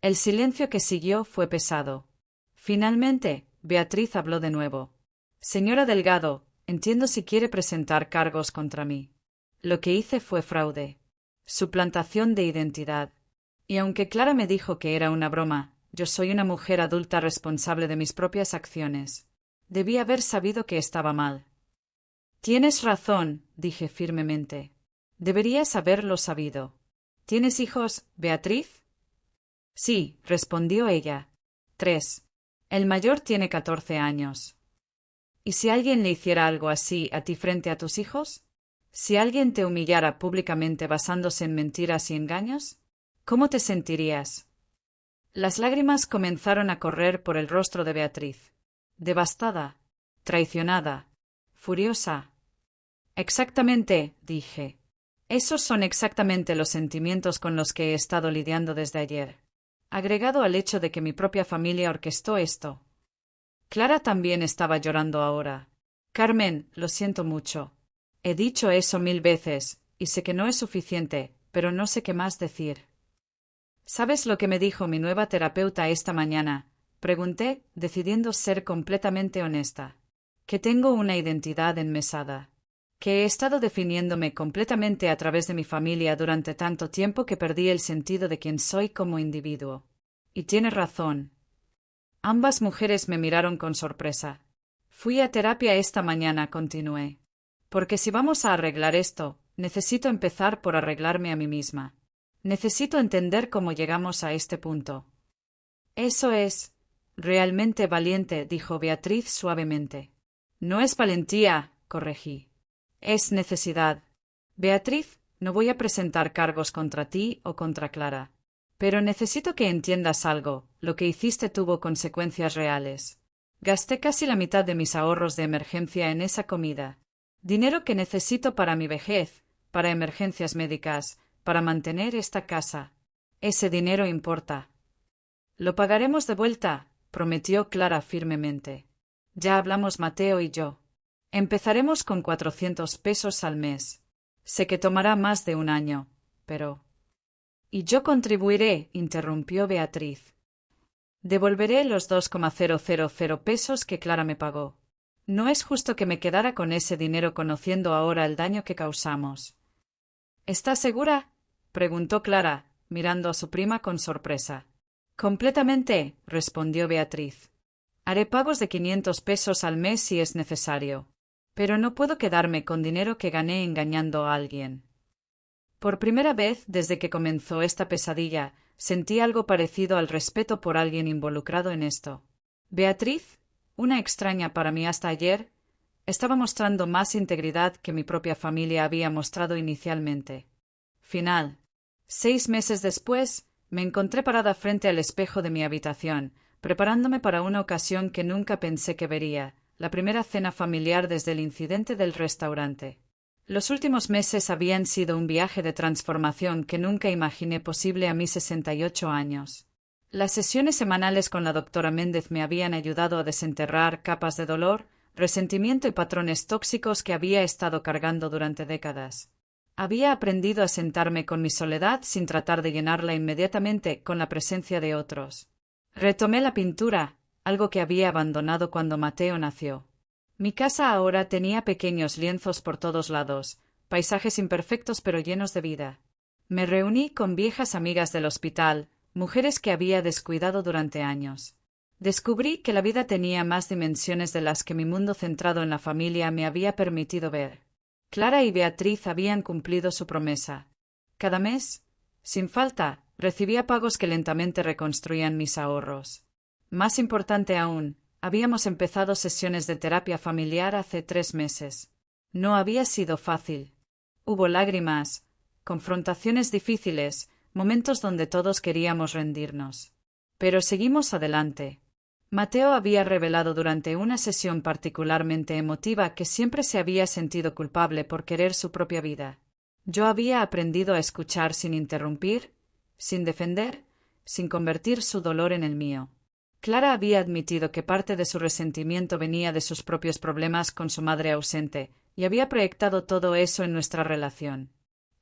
S1: El silencio que siguió fue pesado. Finalmente, Beatriz habló de nuevo. Señora Delgado, entiendo si quiere presentar cargos contra mí. Lo que hice fue fraude. Suplantación de identidad. Y aunque Clara me dijo que era una broma, yo soy una mujer adulta responsable de mis propias acciones. Debí haber sabido que estaba mal. Tienes razón, dije firmemente. Deberías haberlo sabido. ¿Tienes hijos, Beatriz? Sí, respondió ella. 3. El mayor tiene 14 años. ¿Y si alguien le hiciera algo así a ti frente a tus hijos? ¿Si alguien te humillara públicamente basándose en mentiras y engaños? ¿Cómo te sentirías? Las lágrimas comenzaron a correr por el rostro de Beatriz. Devastada, traicionada, furiosa. Exactamente, dije. Esos son exactamente los sentimientos con los que he estado lidiando desde ayer. Agregado al hecho de que mi propia familia orquestó esto. Clara también estaba llorando ahora. Carmen, lo siento mucho. He dicho eso 1000 veces, y sé que no es suficiente, pero no sé qué más decir. ¿Sabes lo que me dijo mi nueva terapeuta esta mañana? Pregunté, decidiendo ser completamente honesta. Que tengo una identidad enmesada. Que he estado definiéndome completamente a través de mi familia durante tanto tiempo que perdí el sentido de quién soy como individuo. Y tiene razón. Ambas mujeres me miraron con sorpresa. Fui a terapia esta mañana, continué. Porque si vamos a arreglar esto, necesito empezar por arreglarme a mí misma. Necesito entender cómo llegamos a este punto. Eso es realmente valiente, dijo Beatriz suavemente. No es valentía, corregí. Es necesidad. Beatriz, no voy a presentar cargos contra ti o contra Clara. Pero necesito que entiendas algo. Lo que hiciste tuvo consecuencias reales. Gasté casi la mitad de mis ahorros de emergencia en esa comida. Dinero que necesito para mi vejez, para emergencias médicas, para mantener esta casa. Ese dinero importa. Lo pagaremos de vuelta, prometió Clara firmemente. Ya hablamos Mateo y yo. Empezaremos con 400 pesos al mes. Sé que tomará más de un año, pero... Y yo contribuiré, interrumpió Beatriz. Devolveré los 2,000 pesos que Clara me pagó. No es justo que me quedara con ese dinero conociendo ahora el daño que causamos. ¿Estás segura? Preguntó Clara, mirando a su prima con sorpresa. Completamente, respondió Beatriz. Haré pagos de 500 pesos al mes si es necesario. Pero no puedo quedarme con dinero que gané engañando a alguien. Por primera vez desde que comenzó esta pesadilla, sentí algo parecido al respeto por alguien involucrado en esto. Beatriz, una extraña para mí hasta ayer, estaba mostrando más integridad que mi propia familia había mostrado inicialmente. Final. 6 meses después, me encontré parada frente al espejo de mi habitación, preparándome para una ocasión que nunca pensé que vería, la primera cena familiar desde el incidente del restaurante. Los últimos meses habían sido un viaje de transformación que nunca imaginé posible a mis 68 años. Las sesiones semanales con la doctora Méndez me habían ayudado a desenterrar capas de dolor, resentimiento y patrones tóxicos que había estado cargando durante décadas. Había aprendido a sentarme con mi soledad sin tratar de llenarla inmediatamente con la presencia de otros. Retomé la pintura, algo que había abandonado cuando Mateo nació. Mi casa ahora tenía pequeños lienzos por todos lados, paisajes imperfectos pero llenos de vida. Me reuní con viejas amigas del hospital, mujeres que había descuidado durante años. Descubrí que la vida tenía más dimensiones de las que mi mundo centrado en la familia me había permitido ver. Clara y Beatriz habían cumplido su promesa. Cada mes, sin falta, recibía pagos que lentamente reconstruían mis ahorros. Más importante aún, habíamos empezado sesiones de terapia familiar hace 3 meses. No había sido fácil. Hubo lágrimas, confrontaciones difíciles, momentos donde todos queríamos rendirnos. Pero seguimos adelante. Mateo había revelado durante una sesión particularmente emotiva que siempre se había sentido culpable por querer su propia vida. Yo había aprendido a escuchar sin interrumpir, sin defender, sin convertir su dolor en el mío. Clara había admitido que parte de su resentimiento venía de sus propios problemas con su madre ausente, y había proyectado todo eso en nuestra relación.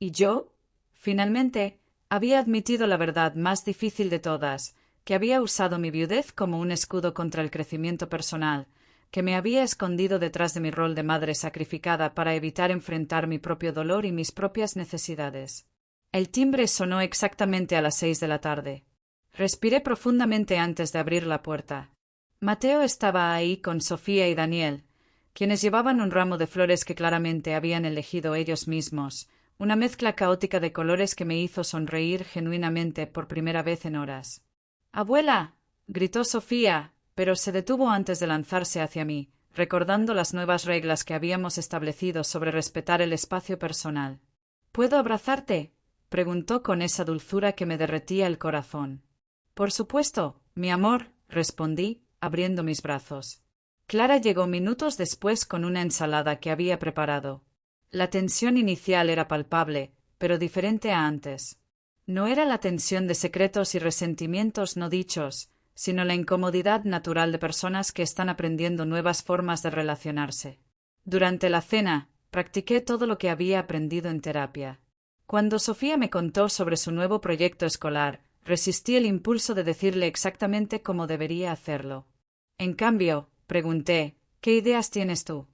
S1: Y yo, finalmente, había admitido la verdad más difícil de todas, que había usado mi viudez como un escudo contra el crecimiento personal, que me había escondido detrás de mi rol de madre sacrificada para evitar enfrentar mi propio dolor y mis propias necesidades. El timbre sonó exactamente a las 6 de la tarde. Respiré profundamente antes de abrir la puerta. Mateo estaba ahí con Sofía y Daniel, quienes llevaban un ramo de flores que claramente habían elegido ellos mismos, una mezcla caótica de colores que me hizo sonreír genuinamente por primera vez en horas. «¡Abuela!», gritó Sofía, pero se detuvo antes de lanzarse hacia mí, recordando las nuevas reglas que habíamos establecido sobre respetar el espacio personal. «¿Puedo abrazarte?», preguntó con esa dulzura que me derretía el corazón. «Por supuesto, mi amor», respondí, abriendo mis brazos. Clara llegó minutos después con una ensalada que había preparado. La tensión inicial era palpable, pero diferente a antes. No era la tensión de secretos y resentimientos no dichos, sino la incomodidad natural de personas que están aprendiendo nuevas formas de relacionarse. Durante la cena, practiqué todo lo que había aprendido en terapia. Cuando Sofía me contó sobre su nuevo proyecto escolar, resistí el impulso de decirle exactamente cómo debería hacerlo. En cambio, pregunté, ¿qué ideas tienes tú?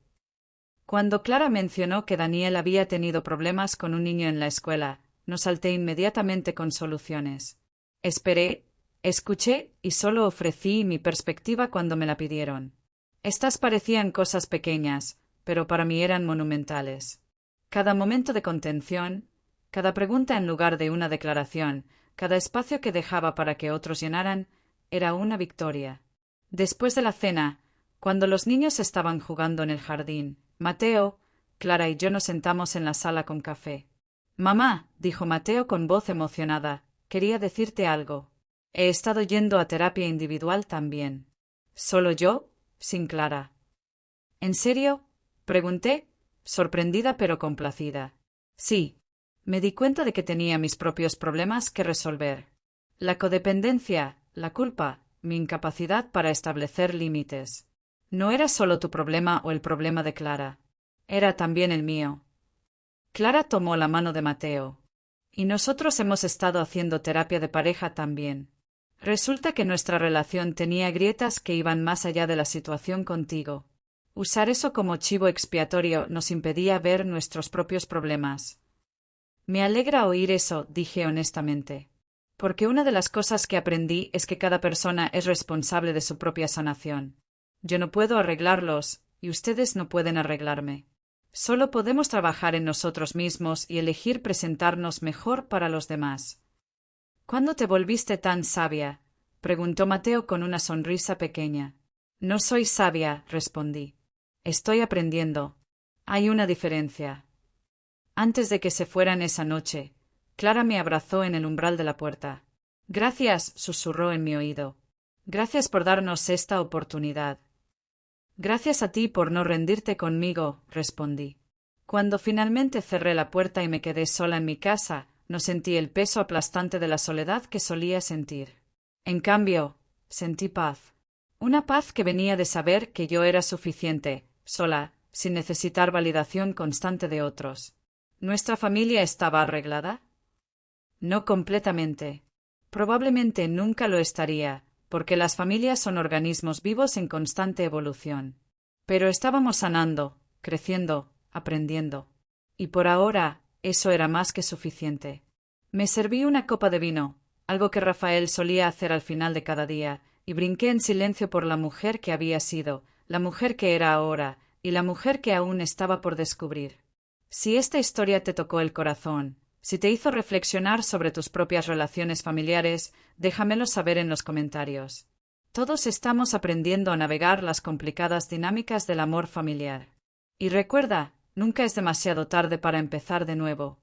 S1: Cuando Clara mencionó que Daniel había tenido problemas con un niño en la escuela, no salté inmediatamente con soluciones. Esperé, escuché y solo ofrecí mi perspectiva cuando me la pidieron. Estas parecían cosas pequeñas, pero para mí eran monumentales. Cada momento de contención, cada pregunta en lugar de una declaración, cada espacio que dejaba para que otros llenaran, era una victoria. Después de la cena, cuando los niños estaban jugando en el jardín, Mateo, Clara y yo nos sentamos en la sala con café. «Mamá», dijo Mateo con voz emocionada, «quería decirte algo. He estado yendo a terapia individual también». «¿Solo yo?», sin Clara. «¿En serio?», pregunté, sorprendida pero complacida. «Sí. Me di cuenta de que tenía mis propios problemas que resolver. La codependencia, la culpa, mi incapacidad para establecer límites. No era solo tu problema o el problema de Clara. Era también el mío. Clara tomó la mano de Mateo. Y nosotros hemos estado haciendo terapia de pareja también. Resulta que nuestra relación tenía grietas que iban más allá de la situación contigo. Usar eso como chivo expiatorio nos impedía ver nuestros propios problemas. Me alegra oír eso, dije honestamente. Porque una de las cosas que aprendí es que cada persona es responsable de su propia sanación. Yo no puedo arreglarlos, y ustedes no pueden arreglarme. Solo podemos trabajar en nosotros mismos y elegir presentarnos mejor para los demás. ¿Cuándo te volviste tan sabia? Preguntó Mateo con una sonrisa pequeña. No soy sabia, respondí. Estoy aprendiendo. Hay una diferencia. Antes de que se fueran esa noche, Clara me abrazó en el umbral de la puerta. Gracias, susurró en mi oído. Gracias por darnos esta oportunidad. Gracias a ti por no rendirte conmigo, respondí. Cuando finalmente cerré la puerta y me quedé sola en mi casa, no sentí el peso aplastante de la soledad que solía sentir. En cambio, sentí paz. Una paz que venía de saber que yo era suficiente, sola, sin necesitar validación constante de otros. ¿Nuestra familia estaba arreglada? No completamente. Probablemente nunca lo estaría, porque las familias son organismos vivos en constante evolución. Pero estábamos sanando, creciendo, aprendiendo. Y por ahora, eso era más que suficiente. Me serví una copa de vino, algo que Rafael solía hacer al final de cada día, y brinqué en silencio por la mujer que había sido, la mujer que era ahora, y la mujer que aún estaba por descubrir. Si esta historia te tocó el corazón, si te hizo reflexionar sobre tus propias relaciones familiares, déjamelo saber en los comentarios. Todos estamos aprendiendo a navegar las complicadas dinámicas del amor familiar. Y recuerda, nunca es demasiado tarde para empezar de nuevo.